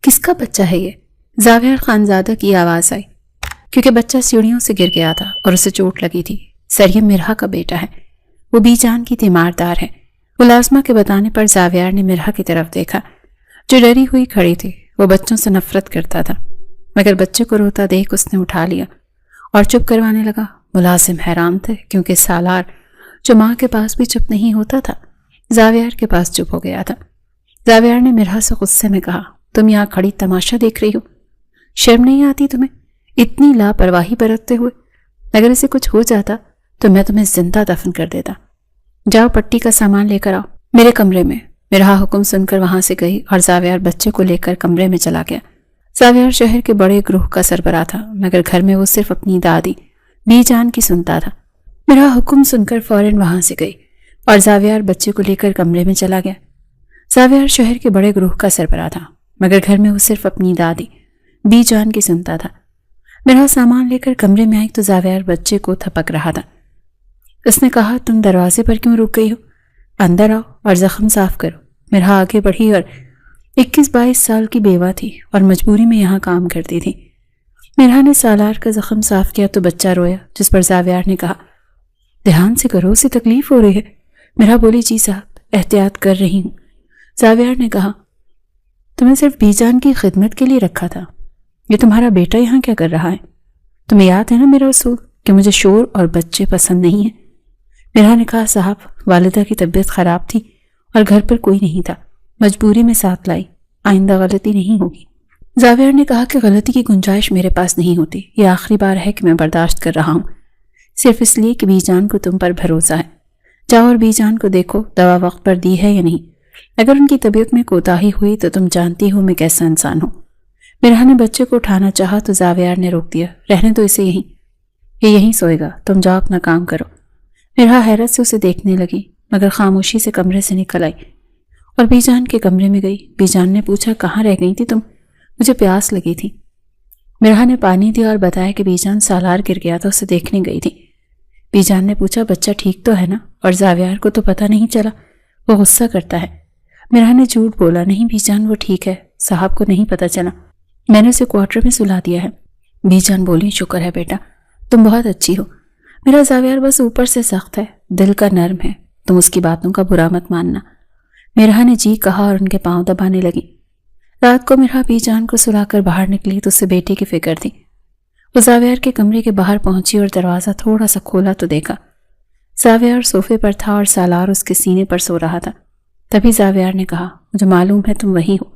کس کا بچہ ہے یہ؟ زاویار خانزادہ کی آواز آئی، کیونکہ بچہ سیڑھیوں سے گر گیا تھا اور اسے چوٹ لگی تھی۔ سر یہ مرحا کا بیٹا ہے، وہ بی جان کی تیماردار ہے۔ ملازمہ کے بتانے پر زاویار نے مرحا کی طرف دیکھا جو ڈری ہوئی کھڑی تھی۔ وہ بچوں سے نفرت کرتا تھا، مگر بچے کو روتا دیکھ اس نے اٹھا لیا اور چپ کروانے لگا۔ ملازم حیران تھے، کیونکہ سالار جو ماں کے پاس بھی چپ نہیں ہوتا تھا، زاویار کے پاس چپ ہو گیا تھا۔ زاویار نے مرحا سے غصے میں کہا، تم یہاں کھڑی تماشا دیکھ رہی ہو؟ شرم نہیں آتی تمہیں اتنی لاپرواہی برتتے ہوئے؟ اگر اسے کچھ ہو جاتا تو میں تمہیں زندہ دفن کر دیتا۔ جاؤ پٹی کا سامان لے کر آؤ میرے کمرے میں۔ مرحا حکم سن کر وہاں سے گئی اور زاویار بچے کو لے کر کمرے میں چلا گیا۔ زاویار شہر کے بڑے گروہ کا سربراہ تھا، مگر گھر میں وہ صرف اپنی دادی بی جان کی سنتا تھا۔ مرحا حکم سن کر فوراً وہاں سے گئی اور زاویار بچے کو لے کر کمرے میں چلا گیا۔ زاویار شہر کے بڑے گروہ کا سربراہ تھا، مگر گھر میں وہ صرف اپنی دادی بی جان کی سنتا تھا۔ مرحا سامان لے کر کمرے میں آئی تو زاویار بچے کو تھپک رہا تھا۔ اس نے کہا، تم دروازے پر کیوں رک گئی ہو؟ اندر آؤ اور زخم صاف کرو۔ مرحا آگے بڑھی اور 21-22 سال کی بیوہ تھی اور مجبوری میں یہاں کام کرتی تھی۔ مرحا نے سالار کا زخم صاف کیا تو بچہ رویا، جس پر زاویار نے کہا، دھیان سے کرو، اسے تکلیف ہو رہی ہے۔ مرحا بولی، جی صاحب، احتیاط کر رہی ہوں۔ زاویار نے کہا، تمہیں صرف بی جان کی خدمت کے لیے رکھا تھا، یہ تمہارا بیٹا یہاں کیا کر رہا ہے؟ تمہیں یاد ہے نا میرا اصول کہ مجھے شور اور بچے پسند نہیں ہیں؟ مرحا نے کہا، صاحب، والدہ کی طبیعت خراب تھی اور گھر پر کوئی نہیں تھا، مجبوری میں ساتھ لائی، آئندہ غلطی نہیں ہوگی۔ زاویار نے کہا کہ غلطی کی گنجائش میرے پاس نہیں ہوتی، یہ آخری بار ہے کہ میں برداشت کر رہا ہوں، صرف اس لیے کہ بی جان کو تم پر بھروسہ ہے۔ جاؤ اور بی جان کو دیکھو دوا وقت پر دی ہے یا نہیں، اگر ان کی طبیعت میں کوتاہی ہوئی تو تم جانتی ہو میں کیسا انسان ہوں۔ مرحا نے بچے کو اٹھانا چاہا تو زاویار نے روک دیا، رہنے دو اسے یہیں، یہ یہیں سوئے گا، تم جاؤ اپنا کام کرو۔ مرحا حیرت سے اسے دیکھنے لگی، مگر خاموشی سے کمرے سے نکل آئی اور بی جان کے کمرے میں گئی۔ بی جان نے پوچھا، کہاں رہ گئی تھی تم؟ مجھے پیاس لگی تھی۔ مرحا نے پانی دیا اور بتایا کہ بی جان سالار گر گیا تھا، اسے دیکھنے گئی تھی۔ بی جان نے پوچھا، بچہ ٹھیک تو ہے نا؟ اور زاویار کو تو پتہ نہیں چلا، وہ غصہ کرتا ہے۔ مرحا نے جھوٹ بولا، نہیں بی جان، وہ ٹھیک ہے، صاحب کو نہیں پتہ چلا، میں نے اسے کوارٹر میں سلا دیا ہے۔ بی جان بولی، شکر ہے بیٹا، تم بہت اچھی ہو۔ میرا زاویار بس اوپر سے سخت ہے، دل کا نرم ہے، تم اس کی باتوں کا برا مت ماننا۔ مرحا نے جی کہا اور ان کے پاؤں دبانے لگی۔ رات کو مرحا بی جان کو سلا کر باہر نکلی تو اسے بیٹے کی فکر تھی۔ وہ زاویار کے کمرے کے باہر پہنچی اور دروازہ تھوڑا سا کھولا تو دیکھا زاویار صوفے پر تھا اور سالار اس کے سینے پر سو رہا تھا۔ تبھی زاویار نے کہا، مجھے معلوم ہے تم وہی ہو،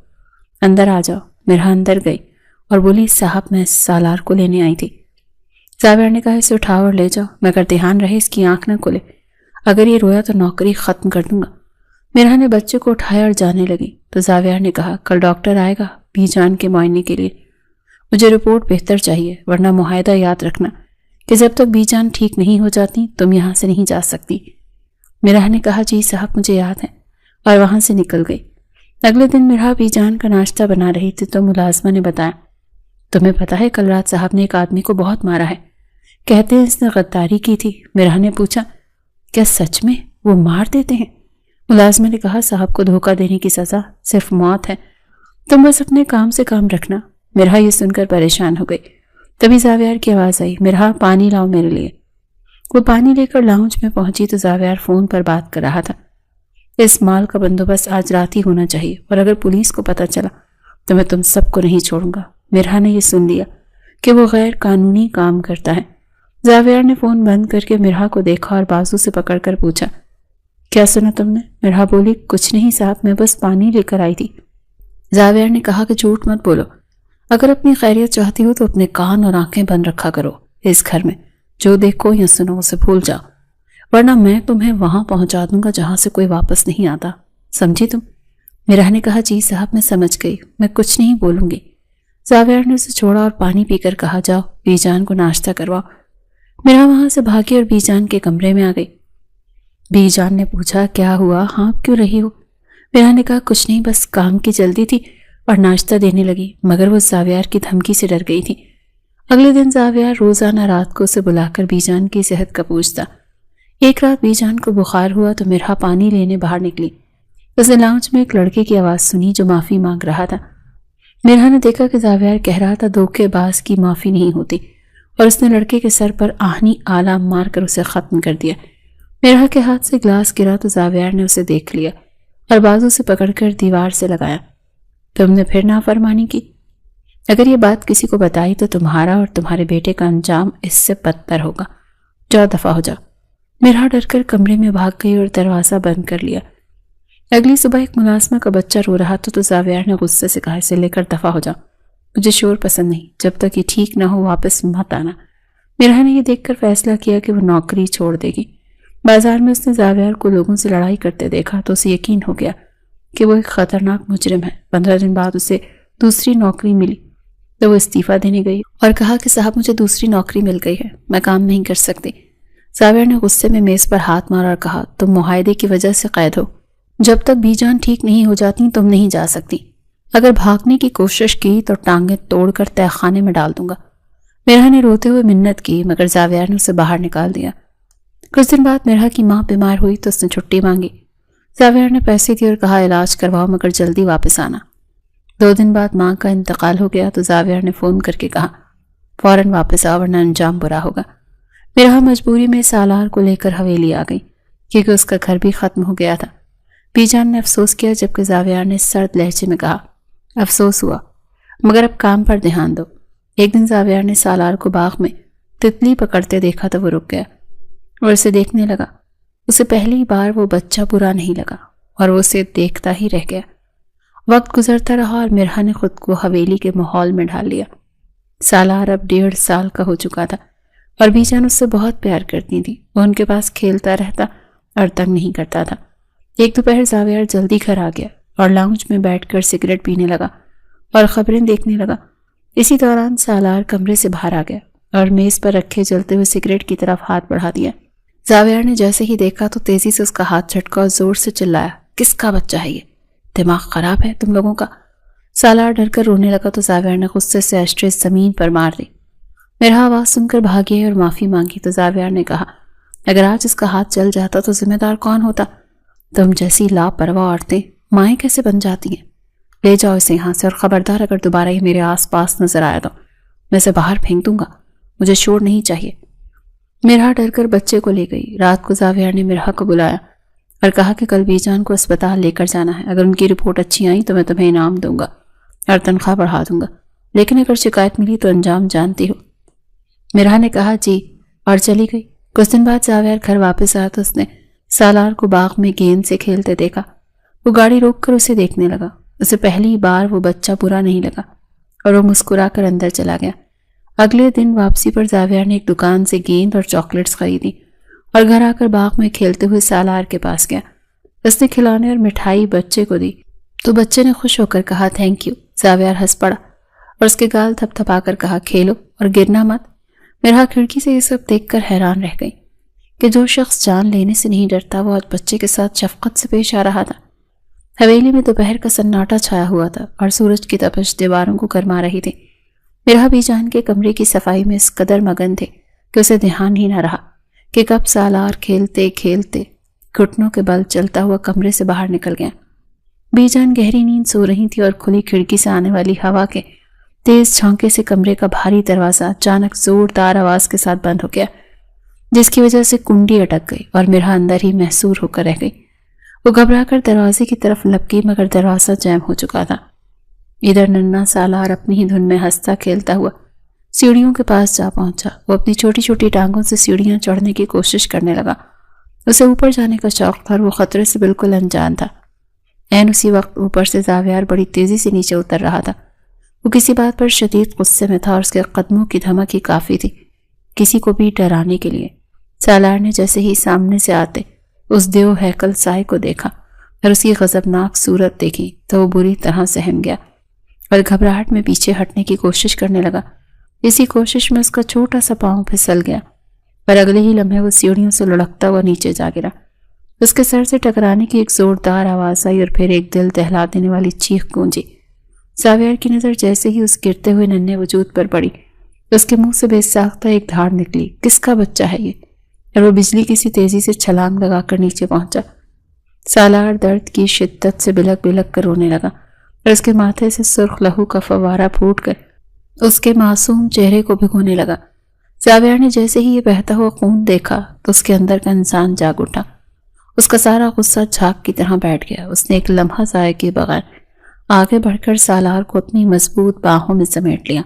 اندر آ جاؤ۔ مرحا اندر گئی اور بولی، صاحب میں سالار کو لینے آئی تھی۔ زاویار نے کہا، اسے اٹھاؤ اور لے جاؤ، مگر دھیان رہے اس کی آنکھ نہ کھلے، اگر یہ رویا تو نوکری ختم کر دوں گا۔ مرحا نے بچے کو اٹھایا اور جانے لگی تو زاویار نے کہا، کل ڈاکٹر آئے گا بی جان کے معائنے کے لیے، مجھے رپورٹ بہتر چاہیے، ورنہ معاہدہ یاد رکھنا کہ جب تک بی جان ٹھیک نہیں ہو جاتی تم یہاں سے نہیں جا سکتی۔ مرحا نے کہا، جی صاحب مجھے یاد ہے، اور وہاں سے نکل گئی۔ اگلے دن مرحا بی جان کا ناشتہ بنا رہی تھی تو ملازمہ نے بتایا، تمہیں پتہ ہے کل رات صاحب نے ایک آدمی کو بہت مارا ہے، کہتے ہیں اس نے غداری کی تھی۔ مرحا نے پوچھا، کیا سچ میں وہ مار دیتے ہیں؟ ملازمہ نے کہا، صاحب کو دھوکہ دینے کی سزا صرف موت ہے، تم بس اپنے کام سے کام رکھنا۔ مرحا یہ سن کر پریشان ہو گئی۔ تبھی زاویار کی آواز آئی، مرحا پانی لاؤ میرے لیے۔ وہ پانی لے کر لاؤنج میں پہنچی تو زاویار فون پر بات کر رہا تھا، اس مال کا بندوبست آج رات ہی ہونا چاہیے، اور اگر پولیس کو پتہ چلا تو میں تم سب کو نہیں چھوڑوں گا۔ مرحا نے یہ سن لیا کہ وہ غیر قانونی کام کرتا ہے۔ زاویار نے فون بند کر کے مرحا کو دیکھا اور بازو سے پکڑ کر پوچھا، کیا سنا تم نے؟ مرحا بولی، کچھ نہیں صاحب، میں بس پانی لے کر آئی تھی۔ زاویار نے کہا کہ جھوٹ مت بولو، اگر اپنی خیریت چاہتی ہو تو اپنے کان اور آنکھیں بند رکھا کرو، اس گھر میں جو دیکھو یا سنو اسے بھول جاؤ، ورنہ میں تمہیں وہاں پہنچا دوں گا جہاں سے کوئی واپس نہیں آتا، سمجھی تم؟ مرحا نے کہا، جی صاحب میں سمجھ گئی، میں کچھ نہیں بولوں گی۔ زاویار نے اسے چھوڑا اور پانی پی کر کہا، جاؤ بی جان کو ناشتہ کرواؤ۔ مرحا وہاں سے بھاگی اور بی جان کے کمرے میں آ گئی۔ بی جان نے پوچھا، کیا ہوا، ہانپ کیوں رہی ہو؟ مرحا نے کہا، کچھ نہیں، بس کام کی جلدی تھی، اور ناشتہ دینے لگی، مگر وہ زاویار کی دھمکی سے ڈر گئی تھی۔ اگلے دن زاویار روزانہ رات کو اسے بلا کر بی جان کی صحت کا پوچھتا۔ ایک رات بی جان کو بخار ہوا تو مرحا پانی لینے باہر نکلی۔ اسے لاؤنج میں ایک لڑکے کی آواز سنی جو معافی مانگ رہا تھا۔ میرا نے دیکھا کہ زاویار کہہ رہا تھا دھوکے باز کی معافی نہیں ہوتی، اور اس نے لڑکے کے سر پر آہنی آلہ مار کر اسے ختم کر دیا۔ میرا کے ہاتھ سے گلاس گرا تو زاویار نے اسے دیکھ لیا اور بازو سے پکڑ کر دیوار سے لگایا۔ تم نے پھر نافرمانی کی؟ اگر یہ بات کسی کو بتائی تو تمہارا اور تمہارے بیٹے کا انجام اس سے بدتر ہوگا۔ جاؤ دفع ہو جاؤ۔ میرا ڈر کر کمرے میں بھاگ گئی اور دروازہ بند کر لیا۔ اگلی صبح ایک ملازمہ کا بچہ رو رہا تھا تو زاویار نے غصے سے کہا اسے لے کر دفع ہو جاؤ، مجھے شور پسند نہیں، جب تک یہ ٹھیک نہ ہو واپس مت آنا۔ میرا نے یہ دیکھ کر فیصلہ کیا کہ وہ نوکری چھوڑ دے گی۔ بازار میں اس نے زاویار کو لوگوں سے لڑائی کرتے دیکھا تو اسے یقین ہو گیا کہ وہ ایک خطرناک مجرم ہے۔ 15 دن بعد اسے دوسری نوکری ملی تو وہ استعفیٰ دینے گئی اور کہا کہ صاحب مجھے دوسری نوکری مل گئی ہے، میں کام نہیں کر سکتی۔ زاویار نے غصے میں میز پر ہاتھ مارا اور کہا تم معاہدے کی وجہ سے قید ہو، جب تک بی جان ٹھیک نہیں ہو جاتی تم نہیں جا سکتی۔ اگر بھاگنے کی کوشش کی تو ٹانگیں توڑ کر تہہ خانے میں ڈال دوں گا۔ میرا نے روتے ہوئے منت کی مگر زاویار نے اسے باہر نکال دیا۔ کچھ دن بعد میرا کی ماں بیمار ہوئی تو اس نے چھٹی مانگی۔ زاویار نے پیسے دیے اور کہا علاج کرواؤ مگر جلدی واپس آنا۔ 2 دن بعد ماں کا انتقال ہو گیا تو زاویار نے فون کر کے کہا فوراً واپس آؤ ورنہ انجام برا ہوگا۔ میرا مجبوری میں سالار کو لے کر حویلی آ گئی کیونکہ اس کا گھر بھی ختم ہو گیا تھا۔ بی جان نے افسوس کیا جبکہ زاویار نے سرد لہجے میں کہا افسوس ہوا مگر اب کام پر دھیان دو۔ ایک دن زاویار نے سالار کو باغ میں تتلی پکڑتے دیکھا تو وہ رک گیا اور اسے دیکھنے لگا۔ اسے پہلی بار وہ بچہ برا نہیں لگا اور وہ اسے دیکھتا ہی رہ گیا۔ وقت گزرتا رہا اور مرحا نے خود کو حویلی کے ماحول میں ڈھال لیا۔ سالار اب 1.5 سال کا ہو چکا تھا اور بی جان اس سے بہت پیار کرتی تھی۔ وہ ان کے پاس کھیلتا رہتا اور تنگ نہیں کرتا تھا۔ ایک دوپہر زاویار جلدی گھر آ گیا اور لاؤنج میں بیٹھ کر سگریٹ پینے لگا اور خبریں دیکھنے لگا۔ اسی دوران سالار کمرے سے باہر آ گیا اور میز پر رکھے جلتے ہوئے سگریٹ کی طرف ہاتھ بڑھا دیا۔ زاویار نے جیسے ہی دیکھا تو تیزی سے اس کا ہاتھ جھٹکا اور زور سے چلایا کس کا بچہ ہے یہ؟ دماغ خراب ہے تم لوگوں کا؟ سالار ڈر کر رونے لگا تو زاویار نے غصے سے ایشٹرے زمین پر مار دی۔ میرا آواز سن کر بھاگی اور معافی مانگی تو زاویار نے کہا اگر آج اس کا ہاتھ چل جاتا تو ذمہ دار کون ہوتا؟ تم جیسی لاپرواہ عورتیں مائیں کیسے بن جاتی ہیں؟ لے جاؤ اسے یہاں سے اور خبردار اگر دوبارہ یہ میرے آس پاس نظر آیا تو میں اسے باہر پھینک دوں گا، مجھے شور نہیں چاہیے۔ مرحا ڈر کر بچے کو لے گئی۔ رات کو زاویار نے مرحا کو بلایا اور کہا کہ کل بی جان کو اسپتال لے کر جانا ہے، اگر ان کی رپورٹ اچھی آئی تو میں تمہیں انعام دوں گا اور تنخواہ بڑھا دوں گا، لیکن اگر شکایت ملی تو انجام جانتی ہو۔ مرحا نے کہا جی اور چلی گئی۔ کچھ دن بعد زاویار گھر واپس آیا تو اس نے سالار کو باغ میں گیند سے کھیلتے دیکھا۔ وہ گاڑی روک کر اسے دیکھنے لگا۔ اسے پہلی بار وہ بچہ برا نہیں لگا اور وہ مسکرا کر اندر چلا گیا۔ اگلے دن واپسی پر زاویار نے ایک دکان سے گیند اور چاکلیٹس خریدی اور گھر آ کر باغ میں کھیلتے ہوئے سالار کے پاس گیا۔ اس نے کھلونے اور مٹھائی بچے کو دی تو بچے نے خوش ہو کر کہا تھینک یو۔ زاویار ہنس پڑا اور اس کے گال تھپ تھپا کر کہا کھیلو اور گرنا مت۔ میرا کھڑکی سے یہ سب دیکھ کر حیران رہ گئی کہ جو شخص جان لینے سے نہیں ڈرتا وہ آج بچے کے ساتھ شفقت سے پیش آ رہا تھا۔ حویلی میں دوپہر کا سناٹا چھایا ہوا تھا اور سورج کی تپش دیواروں کو گرما رہی تھی۔ میرا بھی جان کے کمرے کی صفائی میں اس قدر مگن تھے کہ اسے دھیان ہی نہ رہا کہ کب سالار کھیلتے کھیلتے گھٹنوں کے بل چلتا ہوا کمرے سے باہر نکل گیا۔ بی جان گہری نیند سو رہی تھی اور کھلی کھڑکی سے آنے والی ہوا کے تیز جھونکے سے کمرے کا بھاری دروازہ اچانک زوردار آواز کے ساتھ بند ہو گیا، جس کی وجہ سے کنڈی اٹک گئی اور میرا اندر ہی محصور ہو کر رہ گئی۔ وہ گھبرا کر دروازے کی طرف لپکی مگر دروازہ جیم ہو چکا تھا۔ ادھر ننھا سالار اپنی ہی دھن میں ہنستا کھیلتا ہوا سیڑھیوں کے پاس جا پہنچا۔ وہ اپنی چھوٹی چھوٹی ٹانگوں سے سیڑھیاں چڑھنے کی کوشش کرنے لگا۔ اسے اوپر جانے کا شوق تھا اور وہ خطرے سے بالکل انجان تھا۔ عین اسی وقت اوپر سے زاویار بڑی تیزی سے نیچے اتر رہا تھا۔ وہ کسی بات پر شدید غصے میں تھا اور اس کے قدموں کی دھمک ہی کافی تھی کسی کو بھی ڈرانے کے لیے۔ سالار نے جیسے ہی سامنے سے آتے اس دیو ہیکل سائے کو دیکھا اور اس کی غضبناک صورت دیکھی تو وہ بری طرح سہم گیا اور گھبراہٹ میں پیچھے ہٹنے کی کوشش کرنے لگا۔ اسی کوشش میں اس کا چھوٹا سا پاؤں پھسل گیا اور اگلے ہی لمحے وہ سیڑھیوں سے لڑکتا ہوا نیچے جا گرا۔ اس کے سر سے ٹکرانے کی ایک زوردار آواز آئی اور پھر ایک دل دہلا دینے والی چیخ گونجی۔ زاویار کی نظر جیسے ہی اس گرتے ہوئے ننھے وجود پر پڑی اس کے منہ سے بے ساختہ ایک دھاڑ نکلی، کس کا بچہ ہے یہ؟ اور وہ بجلی کی سی تیزی سے چھلانگ لگا کر نیچے پہنچا۔ سالار درد کی شدت سے بلک بلک کر رونے لگا اور اس کے ماتھے سے سرخ لہو کا فوارہ پھوٹ کر اس کے معصوم چہرے کو بھگونے لگا۔ زاویار نے جیسے ہی یہ بہتا ہوا خون دیکھا تو اس کے اندر کا انسان جاگ اٹھا۔ اس کا سارا غصہ جھاگ کی طرح بیٹھ گیا۔ اس نے ایک لمحہ ضائع کیے بغیر آگے بڑھ کر سالار کو اپنی مضبوط باہوں میں سمیٹ لیا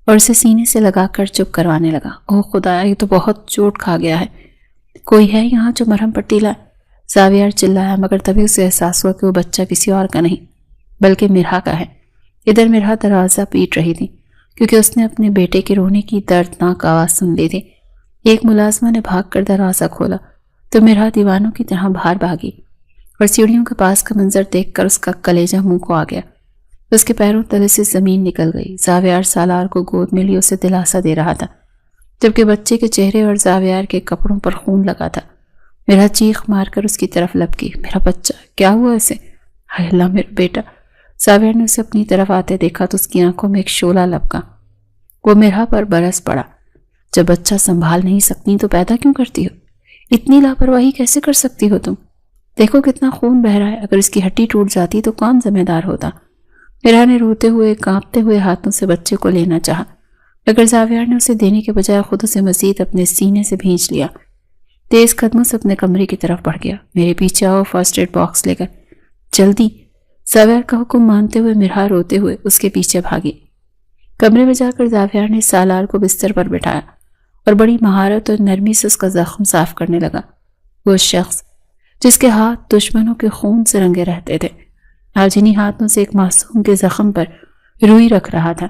اور اسے سینے سے لگا کر چپ کروانے لگا۔ اوہ خدا، یہ تو بہت چوٹ کھا گیا ہے، کوئی ہے یہاں جو مرہم پٹی لائے؟ زاویار چلایا، مگر تبھی اسے احساس ہوا کہ وہ بچہ کسی اور کا نہیں بلکہ مرہا کا ہے۔ ادھر مرہا دروازہ پیٹ رہی تھی کیونکہ اس نے اپنے بیٹے کے رونے کی دردناک آواز سن لی تھی۔ ایک ملازمہ نے بھاگ کر دروازہ کھولا تو مرہا دیوانوں کی طرح باہر بھاگی اور سیڑھیوں کے پاس کا منظر دیکھ کر اس کا کلیجہ منہ کو آ گیا۔ اس کے پیروں تلے سے زمین نکل گئی۔ زاویار سالار کو گود میں لیے اسے دلاسا دے رہا تھا جبکہ بچے کے چہرے اور زاویار کے کپڑوں پر خون لگا تھا۔ میرا چیخ مار کر اس کی طرف لپکی۔ میرا بچہ، کیا ہوا اسے؟ ہائے اللہ، میرا بیٹا۔ زاویار نے اسے اپنی طرف آتے دیکھا تو اس کی آنکھوں میں ایک شعلہ لپکا۔ وہ مرہا پر برس پڑا۔ جب بچہ سنبھال نہیں سکتی تو پیدا کیوں کرتی ہو؟ اتنی لاپرواہی کیسے کر سکتی ہو تم؟ دیکھو کتنا خون بہ رہا ہے، اگر اس کی ہڈی ٹوٹ جاتی تو کون ذمہ دار ہوتا؟ مرہا نے روتے ہوئے کانپتے ہوئے ہاتھوں سے بچے کو لینا چاہا مگر زاویار نے اسے دینے کے بجائے خود اسے مزید اپنے سینے سے بھینچ لیا۔ تیز قدموں سے اپنے کمرے کی طرف بڑھ گیا۔ میرے پیچھے آؤ، فرسٹ ایڈ باکس لے کر جلدی۔ زاویار کا حکم مانتے ہوئے مرہا روتے ہوئے اس کے پیچھے بھاگی۔ کمرے میں جا کر زاویار نے سالار کو بستر پر بٹھایا اور بڑی مہارت اور نرمی سے اس کا زخم صاف کرنے لگا۔ وہ شخص جس کے ہاتھ دشمنوں کے خون سے رنگے رہتے تھے آج انہی ہاتھوں سے ایک معصوم کے زخم پر روئی رکھ رہا تھا۔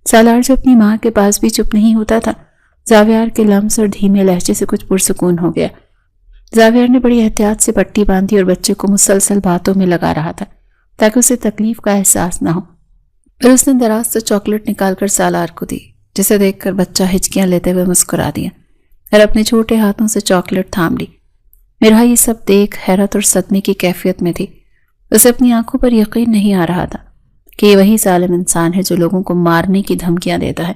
سالار جو اپنی ماں کے پاس بھی چپ نہیں ہوتا تھا، زاویار کے لمس اور دھیمے لہجے سے کچھ پرسکون ہو گیا۔ زاویار نے بڑی احتیاط سے پٹی باندھی اور بچے کو مسلسل باتوں میں لگا رہا تھا تاکہ اسے تکلیف کا احساس نہ ہو۔ پھر اس نے دراز سے چاکلیٹ نکال کر سالار کو دی جسے دیکھ کر بچہ ہچکیاں لیتے ہوئے مسکرا دیا اور اپنے چھوٹے ہاتھوں سے چاکلیٹ تھام لی۔ مرہا یہ سب دیکھ حیرت اور صدمے کی کیفیت میں تھی۔ اسے اپنی آنکھوں پر یقین نہیں آ رہا تھا کہ یہ وہی ظالم انسان ہے جو لوگوں کو مارنے کی دھمکیاں دیتا ہے۔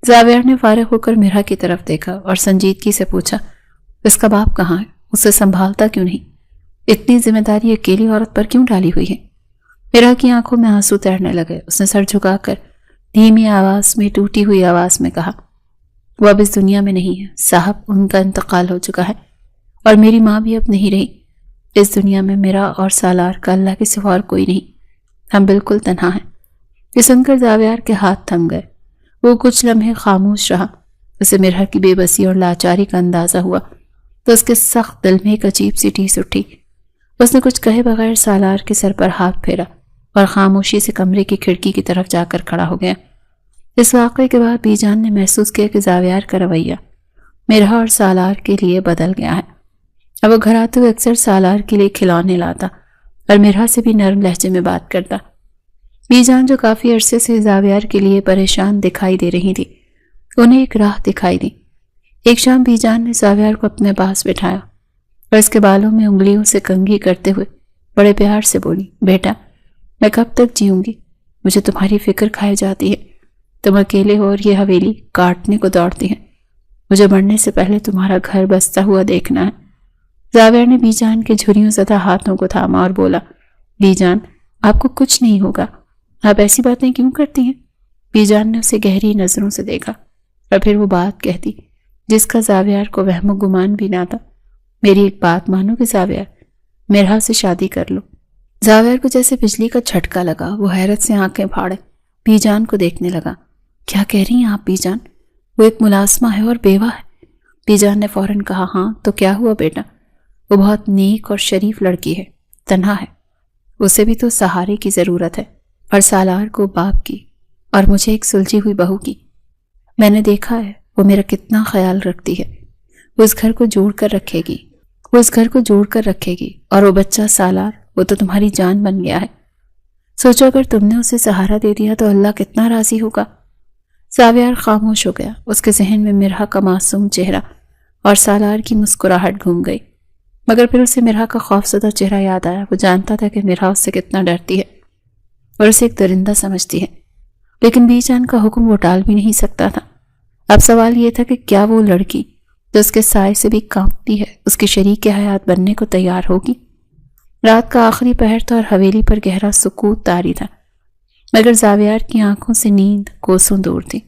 زاویار نے فارغ ہو کر مرہا کی طرف دیکھا اور سنجیدگی سے پوچھا، اس کا باپ کہاں ہے؟ اسے سنبھالتا کیوں نہیں؟ اتنی ذمہ داری اکیلی عورت پر کیوں ڈالی ہوئی ہے؟ مرہا کی آنکھوں میں آنسو تیرنے لگے۔ اس نے سر جھکا کر دھیمی آواز میں، ٹوٹی ہوئی آواز میں کہا، وہ اب اس دنیا میں نہیں ہے صاحب، ان کا انتقال ہو چکا ہے اور میری ماں بھی اب نہیں رہی۔ اس دنیا میں میرا اور سالار کا اللہ کے سوا اور کوئی نہیں، ہم بالکل تنہا ہیں۔ یہ سن کر زاویار کے ہاتھ تھم گئے۔ وہ کچھ لمحے خاموش رہا۔ اسے مرہا کی بے بسی اور لاچاری کا اندازہ ہوا تو اس کے سخت دل میں ایک عجیب سی ٹھیس اٹھی۔ اس نے کچھ کہے بغیر سالار کے سر پر ہاتھ پھیرا اور خاموشی سے کمرے کی کھڑکی کی طرف جا کر کھڑا ہو گیا۔ اس واقعے کے بعد بی جان نے محسوس کیا کہ زاویار کا رویہ مرہا اور سالار کے لیے بدل گیا ہے۔ اب وہ گھر آتے ہوئے اکثر سالار کے لیے کھلونے لاتا اور مرہا سے بھی نرم لہجے میں بات کرتا۔ بی جان جو کافی عرصے سے زاویار کے لیے پریشان دکھائی دے رہی تھی، انہیں ایک راہ دکھائی دی۔ ایک شام بی جان نے زاویار کو اپنے پاس بٹھایا اور اس کے بالوں میں انگلیوں سے کنگھی کرتے ہوئے بڑے پیار سے بولی، بیٹا میں کب تک جیوں گی؟ مجھے تمہاری فکر کھائی جاتی ہے۔ تم اکیلے ہو اور یہ حویلی کاٹنے کو دوڑتی ہے۔ مجھے مرنے سے پہلے تمہارا گھر بستا ہوا دیکھنا ہے۔ زاویار نے بی جان کے جھریوں زدہ ہاتھوں کو تھاما اور بولا، بی جان آپ کو کچھ نہیں ہوگا، آپ ایسی باتیں کیوں کرتی ہیں؟ بی جان نے اسے گہری نظروں سے دیکھا اور پھر وہ بات کہتی جس کا زاویار کو وہم و گمان بھی نہ تھا، میری ایک بات مانو کہ زاویار، مرہا سے شادی کر لو۔ زاویار کو جیسے بجلی کا جھٹکا لگا۔ وہ حیرت سے آنکھیں پھاڑے بی جان کو دیکھنے لگا۔ کیا کہہ رہی ہیں آپ بی جان؟ وہ ایک ملازمہ ہے اور بیوہ ہے۔ بی جان نے فوراً کہا، ہاں تو کیا ہوا بیٹا؟ وہ بہت نیک اور شریف لڑکی ہے، تنہا ہے، اسے بھی تو سہارے کی ضرورت ہے، اور سالار کو باپ کی اور مجھے ایک سلجھی ہوئی بہو کی۔ میں نے دیکھا ہے وہ میرا کتنا خیال رکھتی ہے۔ وہ اس گھر کو جوڑ کر رکھے گی اور وہ بچہ سالار، وہ تو تمہاری جان بن گیا ہے۔ سوچو اگر تم نے اسے سہارا دے دیا تو اللہ کتنا راضی ہوگا۔ زاویار خاموش ہو گیا۔ اس کے ذہن میں مرہا کا معصوم چہرہ اور سالار کی مسکراہٹ گھوم گئی، مگر پھر اسے مرہا کا خوفزدہ چہرہ یاد آیا۔ وہ جانتا تھا کہ مرہا اس سے کتنا ڈرتی ہے اور اسے ایک درندہ سمجھتی ہے، لیکن بی جان کا حکم وہ ٹال بھی نہیں سکتا تھا۔ اب سوال یہ تھا کہ کیا وہ لڑکی جو اس کے سائے سے بھی کانپتی ہے اس کی شریک حیات بننے کو تیار ہوگی؟ رات کا آخری پہر تھا اور حویلی پر گہرا سکوت طاری تھا، مگر زاویار کی آنکھوں سے نیند کوسوں دور تھی۔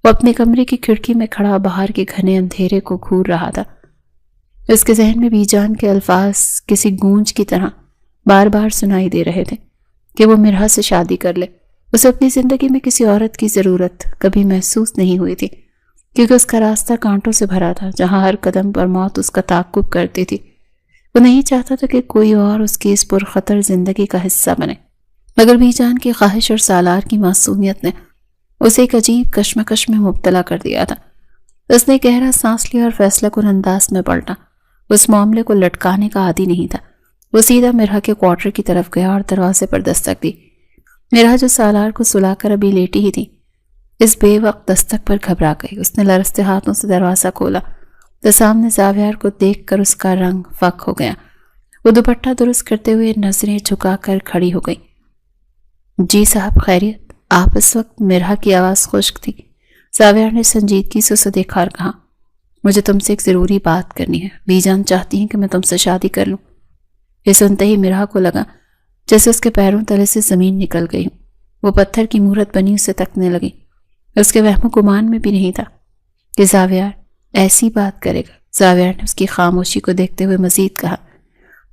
وہ اپنے کمرے کی کھڑکی میں کھڑا باہر کے گھنے اندھیرے کو گھور رہا تھا۔ اس کے ذہن میں بی جان کے الفاظ کسی گونج کی طرح بار بار سنائی دے رہے تھے کہ وہ مرحا سے شادی کر لے۔ اسے اپنی زندگی میں کسی عورت کی ضرورت کبھی محسوس نہیں ہوئی تھی، کیونکہ اس کا راستہ کانٹوں سے بھرا تھا، جہاں ہر قدم پر موت اس کا تعاقب کرتی تھی۔ وہ نہیں چاہتا تھا کہ کوئی اور اس کی اس پرخطر زندگی کا حصہ بنے، مگر بی جان کی خواہش اور سالار کی معصومیت نے اسے ایک عجیب کشمکش میں مبتلا کر دیا تھا۔ اس نے گہرا سانس لیا اور فیصلہ کن انداز میں پلٹا۔ اس معاملے کو لٹکانے کا عادی نہیں تھا۔ وہ سیدھا مرحا کے کوارٹر کی طرف گیا اور دروازے پر دستک دی۔ مرحا جو سالار کو سلا کر ابھی لیٹی ہی تھی، اس بے وقت دستک پر گھبرا گئی۔ اس نے لرزتے ہاتھوں سے دروازہ کھولا تو سامنے زاویار کو دیکھ کر اس کا رنگ فک ہو گیا۔ وہ دوپٹہ درست کرتے ہوئے نظریں جھکا کر کھڑی ہو گئی۔ جی صاحب، خیریت؟ آپ؟ اس وقت مرحا کی آواز خشک تھی۔ زاویار نے سنجیدگی سے اسے دیکھا اور کہا، مجھے تم سے ایک ضروری بات کرنی ہے۔ بی جان چاہتی ہیں کہ میں تم سے شادی کر لوں۔ یہ سنتے ہی مرحا کو لگا جیسے اس کے پیروں تلے سے زمین نکل گئی ہوں۔ وہ پتھر کی مورت بنی اسے تکنے لگی۔ اس کے وہم و گمان میں بھی نہیں تھا کہ زاویار ایسی بات کرے گا۔ زاویار نے اس کی خاموشی کو دیکھتے ہوئے مزید کہا،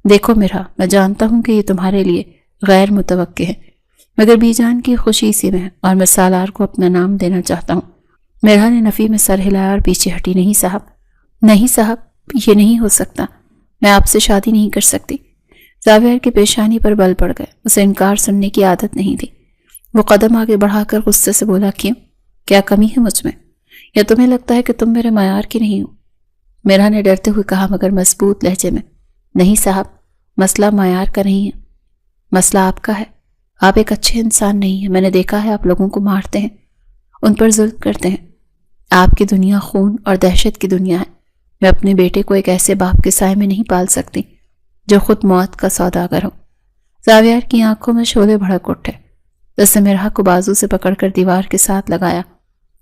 دیکھو مرحا، میں جانتا ہوں کہ یہ تمہارے لیے غیر متوقع ہے، مگر بی جان کی خوشی اسی میں ہے اور میں سالار کو اپنا نام دینا چاہتا ہوں۔ مرحا نے نفی میں سر ہلایا اور پیچھے ہٹی۔ نہیں صاحب، نہیں صاحب، یہ نہیں ہو سکتا، میں آپ سے شادی نہیں کر سکتی۔ زاویار کی پیشانی پر بل پڑ گئے۔ اسے انکار سننے کی عادت نہیں تھی۔ وہ قدم آگے بڑھا کر غصے سے بولا، کیوں؟ کیا کمی ہے مجھ میں؟ یا تمہیں لگتا ہے کہ تم میرے معیار کی نہیں ہو؟ مرحا نے ڈرتے ہوئے کہا مگر مضبوط لہجے میں، نہیں صاحب، مسئلہ معیار کا نہیں ہے، مسئلہ آپ کا ہے۔ آپ ایک اچھے انسان نہیں ہیں۔ میں نے دیکھا ہے آپ لوگوں کو مارتے ہیں، ان پر ظلم کرتے ہیں۔ آپ کی دنیا خون اور دہشت کی دنیا ہے۔ میں اپنے بیٹے کو ایک ایسے باپ کے سائے میں نہیں پال سکتی جو خود موت کا سوداگر ہو۔ زاویار کی آنکھوں میں شعلے بھڑک اٹھے۔ اس نے مرحا کو بازو سے پکڑ کر دیوار کے ساتھ لگایا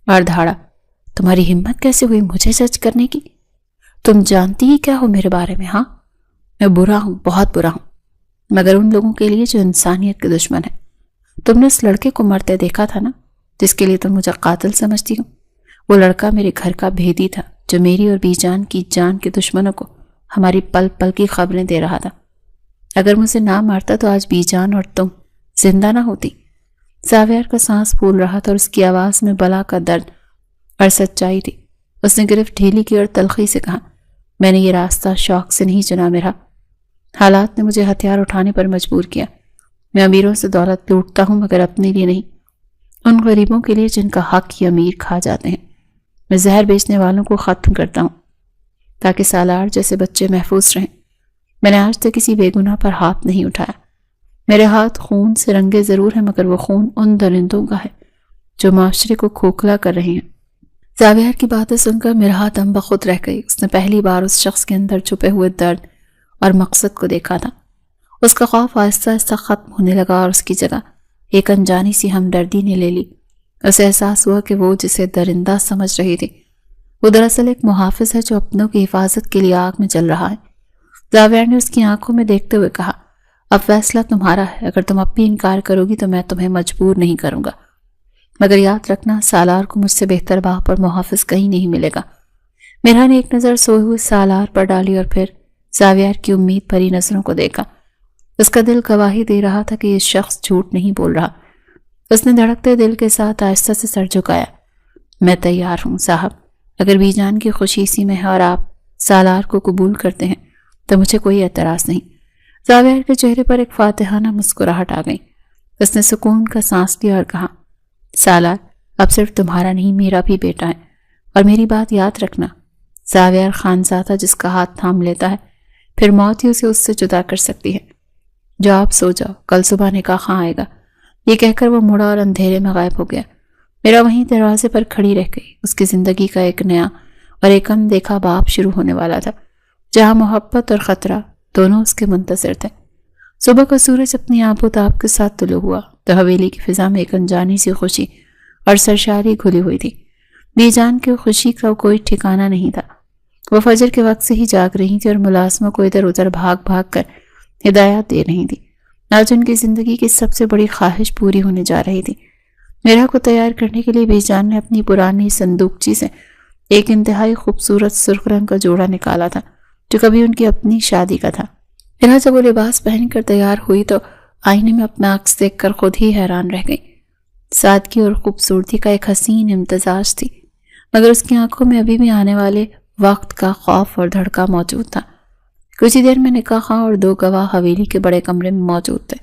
اور دھاڑا، تمہاری ہمت کیسے ہوئی مجھے جج کرنے کی؟ تم جانتی ہی کیا ہو میرے بارے میں؟ ہاں، میں برا ہوں، بہت برا ہوں، مگر ان لوگوں کے لیے جو انسانیت کے دشمن ہیں۔ تم نے اس لڑکے کو مرتے دیکھا تھا نا، جس کے لیے تم مجھے قاتل سمجھتی ہو؟ وہ لڑکا میرے گھر کا بھیدی تھا، جو میری اور بی جان کی جان کے دشمنوں کو ہماری پل پل کی خبریں دے رہا تھا۔ اگر مجھے نہ مارتا تو آج بی جان اور تم زندہ نہ ہوتی۔ زاویار کا سانس پھول رہا تھا اور اس کی آواز میں بلا کا درد اور سچائی تھی۔ اس نے گرفت ڈھیلی کی اور تلخی سے کہا، میں نے یہ راستہ شوق سے نہیں چنا مرحا، حالات نے مجھے ہتھیار اٹھانے پر مجبور کیا۔ میں امیروں سے دولت لوٹتا ہوں مگر اپنے لیے نہیں، ان غریبوں کے لیے جن کا حق یہ امیر کھا جاتے ہیں۔ میں زہر بیچنے والوں کو ختم کرتا ہوں تاکہ سالار جیسے بچے محفوظ رہیں۔ میں نے آج تک کسی بے گناہ پر ہاتھ نہیں اٹھایا۔ میرے ہاتھ خون سے رنگے ضرور ہیں، مگر وہ خون ان درندوں کا ہے جو معاشرے کو کھوکھلا کر رہے ہیں۔ زاویار کی باتیں سن کر مرحا دم بخود رہ گئی۔ اس نے پہلی بار اس شخص کے اندر چھپے ہوئے درد اور مقصد کو دیکھا تھا۔ اس کا خوف آہستہ آہستہ ختم ہونے لگا اور اس کی جگہ ایک انجانی سی ہمدردی نے لے لی۔ اسے احساس ہوا کہ وہ جسے درندہ سمجھ رہی تھی، وہ دراصل ایک محافظ ہے جو اپنوں کی حفاظت کے لیے آگ میں جل رہا ہے۔ زاویار نے اس کی آنکھوں میں دیکھتے ہوئے کہا، اب فیصلہ تمہارا ہے۔ اگر تم اب بھی انکار کرو گی تو میں تمہیں مجبور نہیں کروں گا، مگر یاد رکھنا سالار کو مجھ سے بہتر باپ اور محافظ کہیں نہیں ملے گا۔ مرحا نے ایک نظر سوئے ہوئے سالار پر ڈالی اور پھر زاویار کی امید بھری نظروں کو دیکھا۔ اس کا دل گواہی دے رہا تھا کہ یہ شخص جھوٹ نہیں بول رہا۔ اس نے دھڑکتے دل کے ساتھ آہستہ سے سر جھکایا، میں تیار ہوں صاحب، اگر بی جان کی خوشی اسی میں ہے اور آپ سالار کو قبول کرتے ہیں تو مجھے کوئی اعتراض نہیں۔ زاویار کے چہرے پر ایک فاتحانہ مسکراہٹ آ گئی۔ اس نے سکون کا سانس لیا اور کہا، سالار اب صرف تمہارا نہیں میرا بھی بیٹا ہے، اور میری بات یاد رکھنا، زاویار خانزادہ جس کا ہاتھ تھام لیتا ہے پھر موت ہی اسے اس سے جدا کر سکتی ہے۔ جاؤ آپ سو جاؤ، کل صبح نکاح خاں آئے گا۔ یہ کہہ کر وہ مڑا اور اندھیرے میں غائب ہو گیا۔ میرا وہیں دروازے پر کھڑی رہ گئی۔ اس کی زندگی کا ایک نیا اور ایک اندیکھا باب شروع ہونے والا تھا، جہاں محبت اور خطرہ دونوں اس کے منتظر تھے۔ صبح کا سورج اپنی آب و تاب کے ساتھ طلوع ہوا تو حویلی کی فضا میں ایک انجانی سی خوشی اور سرشاری گھلی ہوئی تھی۔ بی جان کی خوشی کا کوئی ٹھکانہ نہیں تھا۔ وہ فجر کے وقت سے ہی جاگ رہی تھی اور ملازموں کو ادھر ادھر بھاگ بھاگ کر ہدایات دے رہی تھی۔ آج ان کی زندگی کی سب سے بڑی خواہش پوری ہونے جا رہی تھی۔ میرا کو تیار کرنے کے لیے بی جان نے اپنی پرانی صندوقچی سے ایک انتہائی خوبصورت سرخ رنگ کا جوڑا نکالا تھا جو کبھی ان کی اپنی شادی کا تھا۔ میرا جب وہ لباس پہن کر تیار ہوئی تو آئینے میں اپنا عکس دیکھ کر خود ہی حیران رہ گئی۔ سادگی اور خوبصورتی کا ایک حسین امتزاج تھی، مگر اس کی آنکھوں میں ابھی بھی آنے والے وقت کا خوف اور دھڑکا موجود تھا۔ کچھ ہی دیر میں نکاح خواہ اور 2 گواہ حویلی کے بڑے کمرے میں موجود تھے۔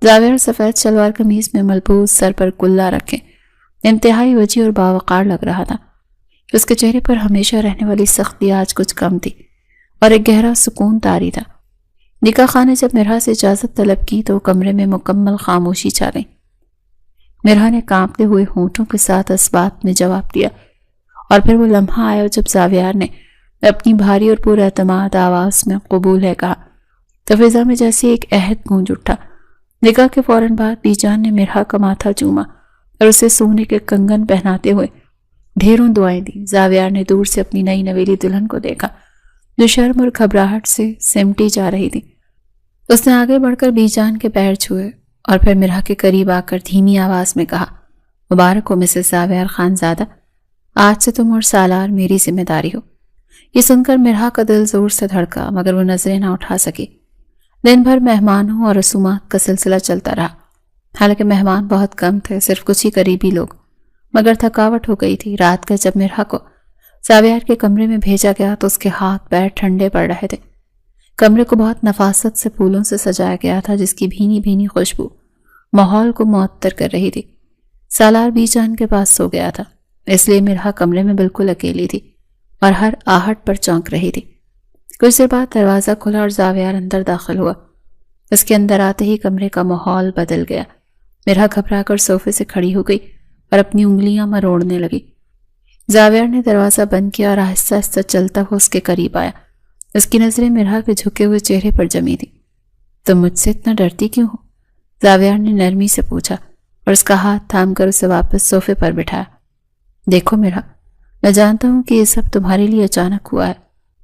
زاویہ سفید شلوار قمیض میں ملبوس، سر پر کلا رکھے انتہائی وجی اور باوقار لگ رہا تھا۔ اس کے چہرے پر ہمیشہ رہنے والی سختی آج کچھ کم تھی اور ایک گہرا سکون طاری تھا۔ نکاح خواہ نے جب مرحا سے اجازت طلب کی تو کمرے میں مکمل خاموشی چھا گئی۔ مرحا نے کانپتے ہوئے ہونٹوں کے ساتھ اس بات میں جواب دیا، اور پھر وہ لمحہ آیا جب زاویہ نے اپنی بھاری اور پر اعتماد آواز میں قبول ہے کہا تو فضا میں جیسے ایک عہد گونج اٹھا۔ نکاح کے فوراً بعد بی جان نے مرحا کا ماتھا چوما اور اسے سونے کے کنگن پہناتے ہوئے ڈھیروں دعائیں دی۔ زاویہ نے دور سے اپنی نئی نویلی دلہن کو دیکھا جو شرم اور گھبراہٹ سے سمٹی جا رہی تھی۔ اس نے آگے بڑھ کر بی جان کے پیر چھوئے اور پھر مرحا کے قریب آ کر دھیمی آواز میں کہا، مبارک ہو مسز زاویہ خانزادہ، آج سے تم اور سالار میری ذمہ داری ہو۔ یہ سن کر مرحا کا دل زور سے دھڑکا مگر وہ نظریں نہ اٹھا سکی۔ دن بھر مہمانوں اور رسومات کا سلسلہ چلتا رہا۔ حالانکہ مہمان بہت کم تھے، صرف کچھ ہی قریبی لوگ، مگر تھکاوٹ ہو گئی تھی۔ رات کا جب مرحا کو زاویہ کے کمرے میں بھیجا گیا تو اس کے ہاتھ پیر ٹھنڈے پڑ رہے تھے۔ کمرے کو بہت نفاست سے پھولوں سے سجایا گیا تھا جس کی بھینی بھینی خوشبو ماحول کو معطر کر رہی تھی۔ سالار بی جان کے پاس سو گیا تھا، اس لیے مرحا کمرے میں بالکل اکیلی تھی اور ہر آہٹ پر چونک رہی تھی۔ کچھ دیر بعد دروازہ کھلا اور زاویہ اندر داخل ہوا۔ اس کے اندر آتے ہی کمرے کا ماحول بدل گیا۔ مرحا گھبرا کر صوفے سے کھڑی ہو گئی اور اپنی انگلیاں مروڑنے لگی۔ زاویہ نے دروازہ بند کیا اور آہستہ آہستہ چلتا ہوا اس کے قریب آیا۔ اس کی نظریں مرحا کے جھکے ہوئے چہرے پر جمی تھی۔ تم مجھ سے اتنا ڈرتی کیوں ہو؟ زاویہ نے نرمی سے پوچھا اور اس کا ہاتھ تھام کر اسے واپس صوفے پر بٹھایا۔ دیکھو مرحا، میں جانتا ہوں کہ یہ سب تمہارے لیے اچانک ہوا ہے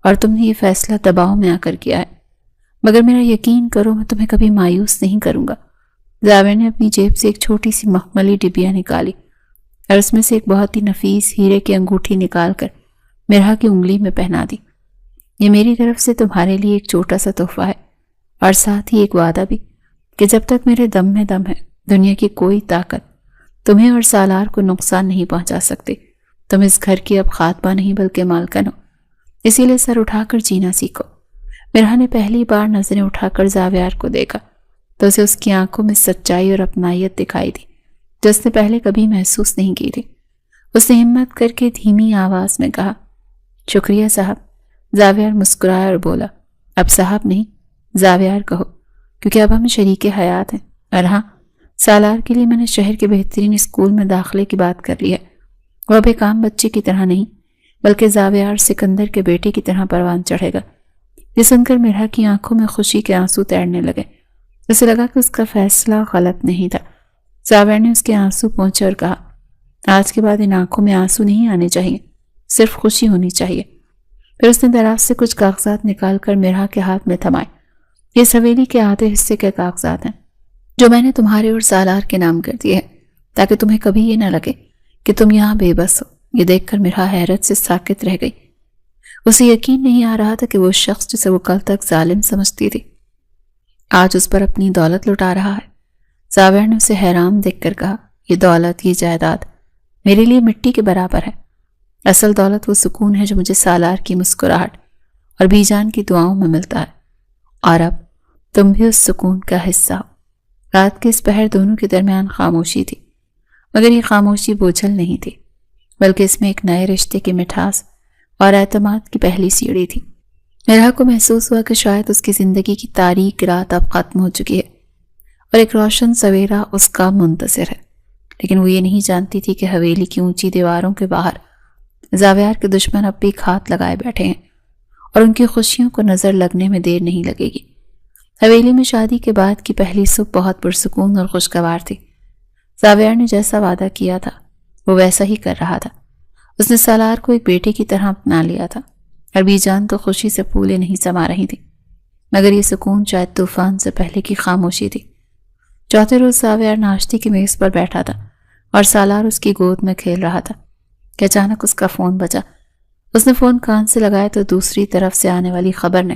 اور تم نے یہ فیصلہ دباؤ میں آ کر کیا ہے، مگر میرا یقین کرو میں تمہیں کبھی مایوس نہیں کروں گا۔ زاویہ نے اپنی جیب سے ایک چھوٹی سی مخملی ڈبیا نکالی اور اس میں سے ایک بہت ہی نفیس ہیرے کی انگوٹھی نکال کر مرحا کی انگلی میں پہنا دی۔ یہ میری طرف سے تمہارے لیے ایک چھوٹا سا تحفہ ہے اور ساتھ ہی ایک وعدہ بھی کہ جب تک میرے دم میں دم ہے دنیا کی کوئی طاقت تمہیں اور سالار کو نقصان نہیں پہنچا سکتے۔ تم اس گھر کی اب خاتمہ نہیں بلکہ مالکن ہو، اسی لیے سر اٹھا کر جینا سیکھو۔ مرحا نے پہلی بار نظریں اٹھا کر زاویہ کو دیکھا تو اسے اس کی آنکھوں میں سچائی اور اپنائیت دکھائی دی جو اس نے پہلے کبھی محسوس نہیں کی تھی۔ اس نے ہمت کر کے دھیمی آواز میں کہا، شکریہ صاحب۔ زاویہ مسکرایا اور بولا، اب صاحب نہیں، زاویہ کہو، کیونکہ اب ہم شریک حیات ہیں۔ اور ہاں، سالار کے لیے میں نے شہر کے بہترین اسکول میں داخلے کی بات کر لی ہے۔ وہ اب ایک عام بچے کی طرح نہیں بلکہ زاویہ سکندر کے بیٹے کی طرح پروان چڑھے گا۔ یہ سن کر مرحا کی آنکھوں میں خوشی کے آنسو تیرنے لگے۔ اسے لگا کہ اس کا فیصلہ غلط نہیں تھا۔ زاویہ نے اس کے آنسو پہنچے اور کہا، آج کے بعد ان آنکھوں میں آنسو نہیں آنے چاہیے، صرف خوشی ہونی چاہیے۔ پھر اس نے دراز سے کچھ کاغذات نکال کر مرحا کے ہاتھ میں تھمائے۔ یہ حویلی کے آدھے حصے کے کاغذات ہیں جو میں نے تمہارے اور سالار کے نام کر دیے ہیں تاکہ تمہیں کبھی یہ نہ لگے کہ تم یہاں بے بس ہو۔ یہ دیکھ کر مرحا حیرت سے ساکت رہ گئی۔ اسے یقین نہیں آ رہا تھا کہ وہ شخص جسے وہ کل تک ظالم سمجھتی تھی آج اس پر اپنی دولت لٹا رہا ہے۔ زاویہ نے اسے حیران دیکھ کر کہا، یہ دولت، یہ جائیداد میرے لیے مٹی کے برابر ہے۔ اصل دولت وہ سکون ہے جو مجھے سالار کی مسکراہٹ اور بی جان کی دعاؤں میں ملتا ہے، اور اب تم بھی اس سکون کا حصہ ہو۔ رات کے اس پہر دونوں کے درمیان خاموشی تھی، مگر یہ خاموشی بوجھل نہیں تھی بلکہ اس میں ایک نئے رشتے کی مٹھاس اور اعتماد کی پہلی سیڑھی تھی۔ مرحا کو محسوس ہوا کہ شاید اس کی زندگی کی تاریک رات اب ختم ہو چکی ہے اور ایک روشن سویرا اس کا منتظر ہے، لیکن وہ یہ نہیں جانتی تھی کہ حویلی کی اونچی دیواروں کے باہر زاویہ کے دشمن اب بھی گھات لگائے بیٹھے ہیں اور ان کی خوشیوں کو نظر لگنے میں دیر نہیں لگے گی۔ حویلی میں شادی کے بعد کی پہلی صبح بہت پرسکون اور خوشگوار تھی۔ زاویہ نے جیسا وعدہ کیا تھا وہ ویسا ہی کر رہا تھا۔ اس نے سالار کو ایک بیٹے کی طرح اپنا لیا تھا اور بی جان تو خوشی سے پھولے نہیں سما رہی تھی۔ مگر یہ سکون شاید طوفان سے پہلے کی خاموشی تھی۔ چوتھے روز زاویار ناشتے کی میز پر بیٹھا تھا اور سالار اس کی گود میں کھیل رہا تھا کہ اچانک اس کا فون بجا۔ اس نے فون کان سے لگایا تو دوسری طرف سے آنے والی خبر نے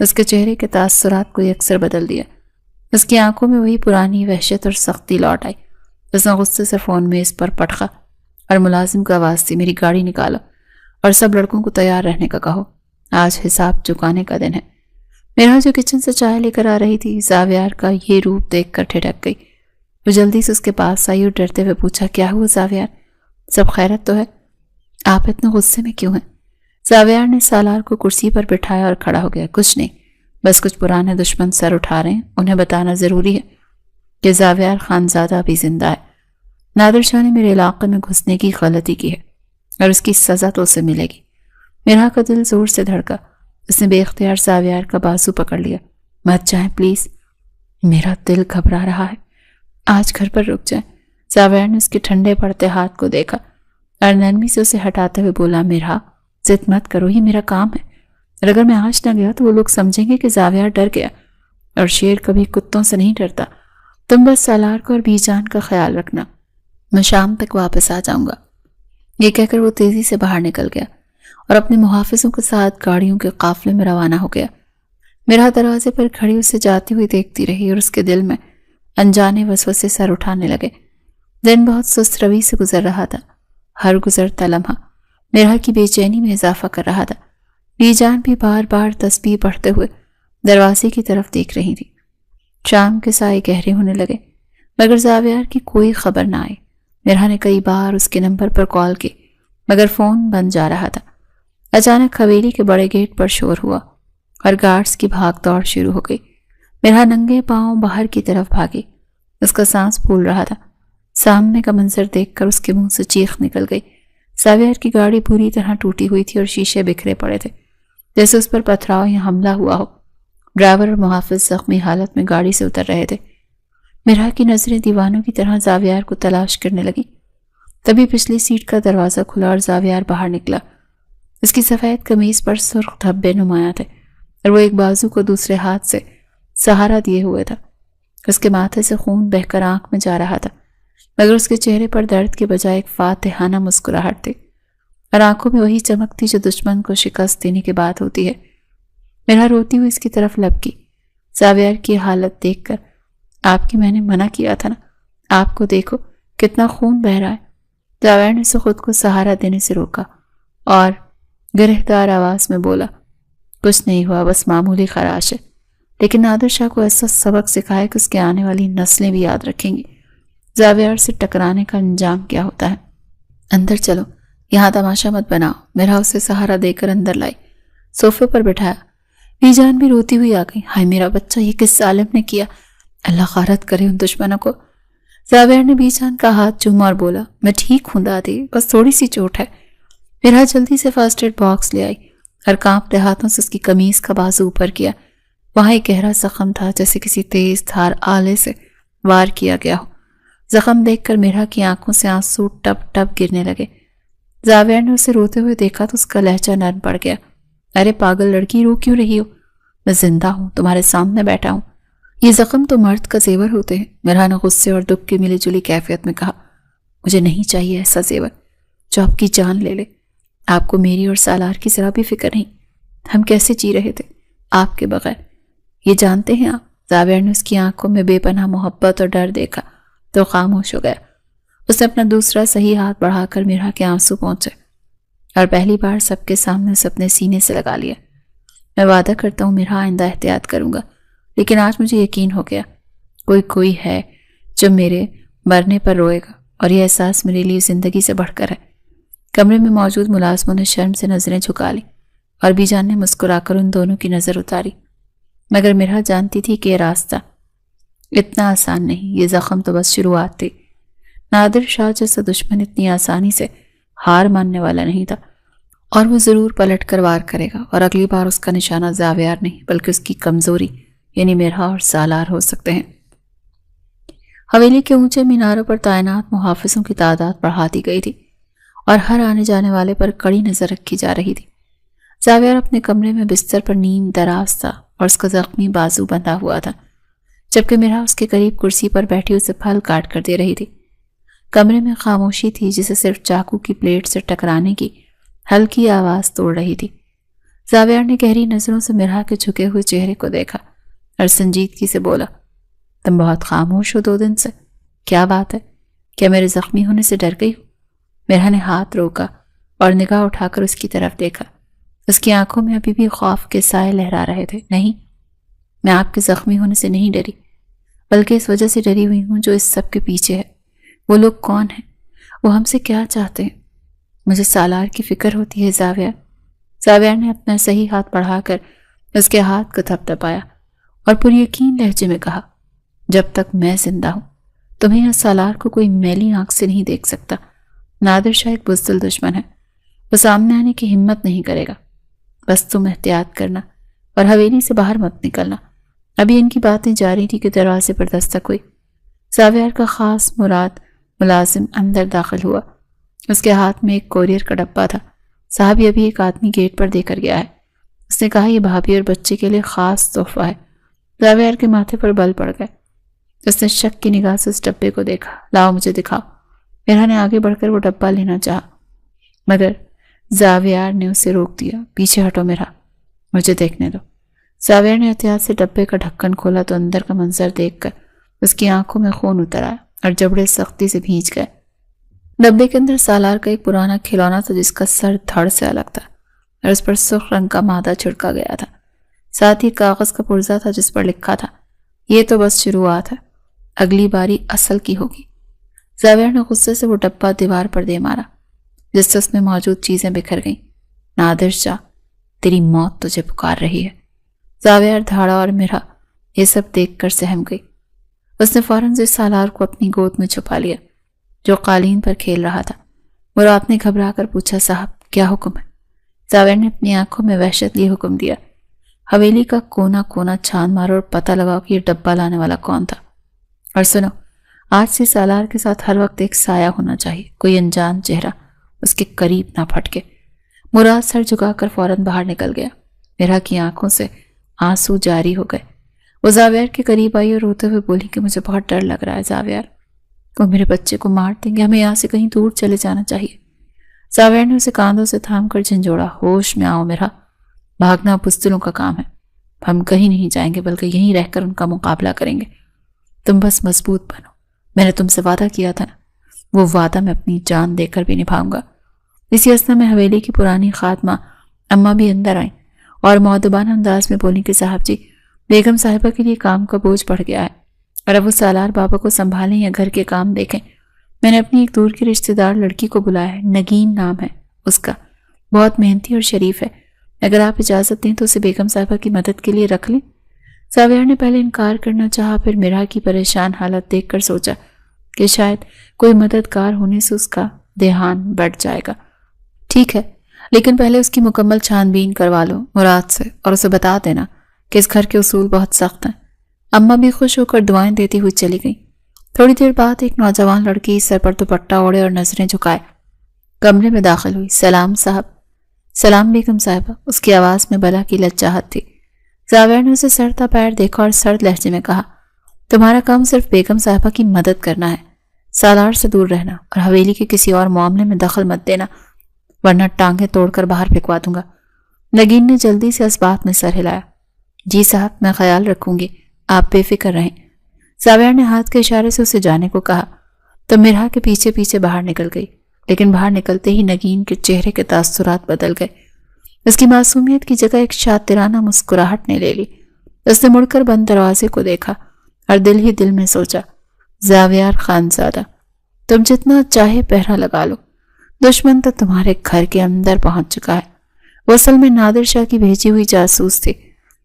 اس کے چہرے کے تاثرات کو یکسر بدل دیا۔ اس کی آنکھوں میں وہی پرانی وحشت اور سختی لوٹ آئی۔ اس نے غصے سے فون میز پر پٹخا اور ملازم کو آواز دی، میری گاڑی نکالو اور سب لڑکوں کو تیار رہنے کا کہو، آج حساب چکانے کا دن ہے۔ میرا جو کچن سے چائے لے کر آ رہی تھی زاویار کا یہ روپ دیکھ کر ٹھٹک گئی۔ وہ جلدی سے اس کے پاس آئی اور ڈرتے ہوئے پوچھا، کیا ہوا زاویار؟ سب خیرت تو ہے؟ آپ اتنے غصے میں کیوں ہیں؟ زاویار نے سالار کو کرسی پر بٹھایا اور کھڑا ہو گیا۔ کچھ نہیں، بس کچھ پرانے دشمن سر اٹھا رہے ہیں، انہیں بتانا ضروری ہے کہ زاویار خانزادہ بھی زندہ ہے۔ نادر شاہ نے میرے علاقے میں گھسنے کی غلطی کی ہے اور اس کی سزا تو اسے ملے گی۔ میرا کا دل زور سے دھڑکا۔ اس نے بے اختیار زاویار کا بازو پکڑ لیا۔ مت جائیں پلیز، میرا دل گھبرا رہا ہے، آج گھر پر رک جائیں۔ زاویار نے اس کے ٹھنڈے پڑتے ہاتھ کو دیکھا اور نرمی سے اسے ہٹاتے ہوئے بولا، میرا ضد مت کرو، یہ میرا کام ہے، اور اگر میں آج نہ گیا تو وہ لوگ سمجھیں گے کہ زاویار ڈر گیا، اور شیر کبھی کتوں سے نہیں ڈرتا۔ تم بس سالار کو اور بی جان کا خیال رکھنا، میں شام تک واپس آ جاؤں گا۔ یہ کہہ کر وہ تیزی سے باہر نکل گیا اور اپنے محافظوں کے ساتھ گاڑیوں کے قافلے میں روانہ ہو گیا۔ میرا دروازے پر کھڑی اسے جاتی ہوئی دیکھتی رہی اور اس کے دل میں انجانے وسوسے سر اٹھانے لگے۔ دن بہت سست روی سے گزر رہا تھا۔ ہر گزرتا لمحہ میرا کی بے چینی میں اضافہ کر رہا تھا۔ بی جان بھی بار بار تسبیح پڑھتے ہوئے دروازے کی طرف دیکھ رہی تھی۔ شام کے سائے گہرے ہونے لگے مگر زاویار کی کوئی خبر نہ آئی۔ میرا نے کئی بار اس کے نمبر پر کال کی مگر فون بند جا رہا تھا۔ اچانک حویلی کے بڑے گیٹ پر شور ہوا اور گارڈز کی بھاگ دوڑ شروع ہو گئی۔ میرا ننگے پاؤں باہر کی طرف بھاگی۔ اس کا سانس پھول رہا تھا۔ سامنے کا منظر دیکھ کر اس کے منہ سے چیخ نکل گئی۔ زاویار کی گاڑی پوری طرح ٹوٹی ہوئی تھی اور شیشے بکھرے پڑے تھے جیسے اس پر پتھراؤ یا حملہ ہوا ہو۔ ڈرائیور اور محافظ زخمی حالت میں گاڑی سے اتر رہے تھے۔ میرا کی نظریں دیوانوں کی طرح زاویار کو تلاش کرنے لگی۔ تبھی پچھلی سیٹ کا دروازہ کھلا اور زاویار باہر نکلا۔ اس کی سفید قمیض پر سرخ دھبے نمایاں تھے اور وہ ایک بازو کو دوسرے ہاتھ سے سہارا دیے ہوئے تھا۔ اس کے ماتھے سے خون بہہ کر آنکھ میں جا رہا تھا مگر اس کے چہرے پر درد کے بجائے ایک فاتحانہ مسکراہٹ تھی اور آنکھوں میں وہی چمک تھی جو دشمن کو شکست دینے کے بعد ہوتی ہے۔ میرا روتی ہوئی اس کی طرف لپکی۔ زاویار کی حالت دیکھ کر، آپ کی میں نے منع کیا تھا نا، آپ کو دیکھو کتنا خون بہہ رہا ہے۔ زاویار نے اسے خود کو سہارا دینے سے روکا اور گرہدار آواز میں بولا، کچھ نہیں ہوا، بس معمولی خراش ہے، لیکن نادر شاہ کو ایسا سبق سکھائے کہ اس کے آنے والی نسلیں بھی یاد رکھیں گی زاویار سے ٹکرانے کا انجام کیا ہوتا ہے۔ اندر چلو، یہاں تماشا مت بناؤ۔ میرا اسے سہارا دے کر اندر لائی، صوفے پر بٹھایا۔ بی جان بھی روتی ہوئی آ گئی، ہائے میرا بچہ، یہ کس ظالم نے کیا، اللہ غارت کرے ان دشمنوں کو۔ زاویار نے بی جان کا ہاتھ چوما اور بولا، میں ٹھیک ہوں دادی، بس تھوڑی سی چوٹ ہے۔ میرا جلدی سے فرسٹ ایڈ باکس لے آئی اور کانپتے ہاتھوں سے اس کی قمیض کا بازو اوپر کیا۔ وہاں ایک گہرا زخم تھا جیسے کسی تیز دھار آلے سے وار کیا گیا ہو۔ زخم دیکھ کر میرا کی آنکھوں سے آنسو ٹپ ٹپ گرنے لگے۔ زاویار نے اسے روتے ہوئے دیکھا تو اس کا لہجہ نرم پڑ گیا۔ ارے پاگل لڑکی، رو کیوں رہی ہو؟ میں زندہ ہوں، تمہارے سامنے بیٹھا ہوں، یہ زخم تو مرد کا زیور ہوتے ہیں۔ میرا نے غصے اور دکھ کی ملی جلی کیفیت میں کہا، مجھے نہیں چاہیے ایسا زیور جو آپ کی جان لے لے۔ آپ کو میری اور سالار کی ذرا بھی فکر نہیں، ہم کیسے جی رہے تھے آپ کے بغیر، یہ جانتے ہیں آپ؟ زاویار نے اس کی آنکھوں میں بے پناہ محبت اور ڈر دیکھا تو خاموش ہو گیا۔ اس نے اپنا دوسرا صحیح ہاتھ بڑھا کر میرا کے آنسو پہنچے اور پہلی بار سب کے سامنے اسے اپنے سینے سے لگا لیا۔ میں وعدہ کرتا ہوں میرا آئندہ احتیاط کروں گا، لیکن آج مجھے یقین ہو گیا کوئی ہے جو میرے مرنے پر روئے گا، اور یہ احساس میرے لیے زندگی سے بڑھ کر ہے۔ کمرے میں موجود ملازموں نے شرم سے نظریں جھکا لی اور بی جان نے مسکرا کر ان دونوں کی نظر اتاری، مگر میرا جانتی تھی کہ یہ راستہ اتنا آسان نہیں، یہ زخم تو بس شروعات تھی۔ نادر شاہ جیسا دشمن اتنی آسانی سے ہار ماننے والا نہیں تھا، اور وہ ضرور پلٹ کر وار کرے گا، اور اگلی بار اس کا نشانہ زاویار نہیں بلکہ اس کی کمزوری یعنی میرا اور سالار ہو سکتے ہیں۔ حویلی کے اونچے میناروں پر تعینات محافظوں کی تعداد بڑھا دی گئی تھی اور ہر آنے جانے والے پر کڑی نظر رکھی جا رہی تھی۔ زاویار اپنے کمرے میں بستر پر نیم دراز تھا اور اس کا زخمی بازو بندھا ہوا تھا، جبکہ میرا اس کے قریب کرسی پر بیٹھی اسے پھل کاٹ کر دے رہی تھی۔ کمرے میں خاموشی تھی جسے صرف چاقو کی بلیڈ سے ٹکرانے کی ہلکی آواز توڑ رہی تھی۔ زاویار نے گہری نظروں سے مرحا کے جھکے ہوئے چہرے کو دیکھا اور سنجیدگی سے بولا، تم بہت خاموش ہو 2 دن سے، کیا بات ہے؟ کیا میرے زخمی ہونے سے ڈر گئی ہو؟ مرحا نے ہاتھ روکا اور نگاہ اٹھا کر اس کی طرف دیکھا۔ اس کی آنکھوں میں ابھی بھی خوف کے سائے لہرا رہے تھے۔ نہیں، میں آپ کے زخمی ہونے سے نہیں ڈری، بلکہ اس وجہ سے ڈری ہوئی ہوں جو اس سب کے پیچھے ہے۔ وہ لوگ کون ہیں؟ وہ ہم سے کیا چاہتے ہیں؟ مجھے سالار کی فکر ہوتی ہے زاویار۔ زاویار نے اپنا صحیح ہاتھ بڑھا کر اس کے ہاتھ کو تھپتھپایا اور پر یقین لہجے میں کہا، جب تک میں زندہ ہوں تمہیں یا سالار کو کوئی میلی آنکھ سے نہیں دیکھ سکتا۔ نادر شاہ ایک بزدل دشمن ہے، وہ سامنے آنے کی ہمت نہیں کرے گا۔ بس تم احتیاط کرنا اور حویلی سے باہر مت نکلنا۔ ابھی ان کی باتیں جاری تھی کہ دروازے پر دستک ہوئی۔ زاویار کا خاص مراد ملازم اندر داخل ہوا۔ اس کے ہاتھ میں ایک کوریئر کا ڈبہ تھا۔ صاحب یہ ابھی ایک آدمی گیٹ پر دے کر گیا ہے۔ اس نے کہا یہ بھابھی اور بچے کے لیے خاص تحفہ ہے۔ زاویار کے ماتھے پر بل پڑ گئے۔ اس نے شک کی نگاہ سے اس ڈبے کو دیکھا۔ لاؤ مجھے دکھاؤ۔ مرحا نے آگے بڑھ کر وہ ڈبہ لینا چاہا مگر زاویار نے اسے روک دیا۔ پیچھے ہٹو مرحا، مجھے دیکھنے دو۔ زاویار نے احتیاط سے ڈبے کا ڈھکن کھولا تو اندر کا منظر دیکھ کر اس کی آنکھوں میں خون اتر آیا اور جبڑے سختی سے بھیج گئے۔ ڈبے کے اندر سالار کا ایک پرانا کھلونا تھا جس کا سر دھڑ سے الگ تھا اور اس پر سرخ رنگ کا مادہ چھڑکا گیا تھا۔ ساتھ ہی کاغذ کا پرزہ تھا جس پر لکھا تھا، یہ تو بس شروعات ہے، اگلی باری اصل کی ہوگی۔ زاویار نے غصے سے وہ ڈبہ دیوار پر دے مارا جس سے اس میں موجود چیزیں بکھر گئیں۔ نادر شاہ، تیری موت تجھے پکار رہی ہے۔ زاویار دھاڑا اور مرحا یہ سب دیکھ کر سہم گئی۔ اس نے فوراً سے سالار کو اپنی گود میں چھپا لیا جو قالین پر کھیل رہا تھا۔ مراد نے گھبرا کر پوچھا، صاحب کیا حکم ہے؟ زاویار نے اپنی آنکھوں میں وحشت لیے حکم دیا، حویلی کا کونا کونا چھان مارو اور پتہ لگاؤ کہ یہ ڈبہ لانے والا کون تھا۔ اور سنو، آج سے سالار کے ساتھ ہر وقت ایک سایہ ہونا چاہیے، کوئی انجان چہرہ اس کے قریب نہ پھٹکے۔ مراد سر جھکا کر فوراً باہر نکل گیا۔ مرحا کی آنکھوں سے آنسو جاری ہو گئے۔ وہ زاویار کے قریب آئی اور روتے ہوئے بولی کہ مجھے بہت ڈر لگ رہا ہے زاویار، وہ میرے بچے کو مار دیں گے، ہمیں یہاں سے کہیں دور چلے جانا چاہیے۔ زاویار نے اسے کاندھوں سے تھام کر جھنجھوڑا، ہوش میں آؤ مرحا، بھاگنا بزدلوں کا کام ہے، ہم کہیں نہیں جائیں گے بلکہ یہیں رہ کر ان کا مقابلہ کریں گے۔ تم بس مضبوط بنو، میں نے تم سے وعدہ کیا تھا نا، وہ وعدہ میں اپنی جان دے کر بھی نبھاؤں گا۔ اسی اثنا میں حویلی کی پرانی خادمہ اماں بھی اندر آئیں اور مؤدبانہ انداز میں بولی کہ صاحب جی، بیگم صاحبہ کے لیے کام کا بوجھ بڑھ گیا ہے اور اب وہ سالار بابا کو سنبھالیں یا گھر کے کام دیکھیں۔ میں نے اپنی ایک دور کی رشتہ دار لڑکی کو بلایا ہے، نگین نام ہے اس کا، بہت محنتی اور شریف ہے، اگر آپ اجازت دیں تو اسے بیگم صاحبہ کی مدد کے لیے رکھ لیں۔ زاویار نے پہلے انکار کرنا چاہا، پھر مرحا کی پریشان حالت دیکھ کر سوچا کہ شاید کوئی مددگار ہونے سے اس کا دھیان بڑھ جائے گا۔ ٹھیک ہے، لیکن پہلے اس کی مکمل چھان بین کروا لو مراد سے اور اسے بتا دینا کہ اس گھر کے اصول بہت سخت ہیں۔ اماں بھی خوش ہو کر دعائیں دیتی ہوئی چلی گئیں۔ تھوڑی دیر بعد ایک نوجوان لڑکی سر پر دوپٹہ اوڑے اور نظریں جھکائے کمرے میں داخل ہوئی۔ سلام صاحب۔ سلام بیگم صاحبہ، اس کی آواز میں بلا کی لجاجت تھی۔ زاویار نے اسے سر تا پیر دیکھا اور سرد لہجے میں کہا، تمہارا کام صرف بیگم صاحبہ کی مدد کرنا ہے، سالار سے دور رہنا اور حویلی کے کسی اور معاملے میں دخل مت دینا ورنہ ٹانگیں توڑ کر باہر پھینکوا دوں گا۔ نگین نے جلدی سے اس بات میں سر ہلایا۔ جی صاحب، میں خیال رکھوں گی، آپ بے فکر رہیں۔ زاویار نے ہاتھ کے اشارے سے اسے جانے کو کہا تو مرحا کے پیچھے پیچھے باہر نکل گئی، لیکن باہر نکلتے ہی نگین کے چہرے کے تاثرات بدل گئے۔ اس کی معصومیت کی جگہ ایک شاطرانہ مسکراہٹ نے لے لی۔ اس نے مڑ کر بند دروازے کو دیکھا اور دل ہی دل میں سوچا، زاویار خانزادہ، تم جتنا چاہے پہرا لگا لو، دشمن تو تمہارے گھر کے اندر پہنچ چکا ہے۔ وہ اصل میں نادر شاہ کی بھیجی ہوئی جاسوس تھی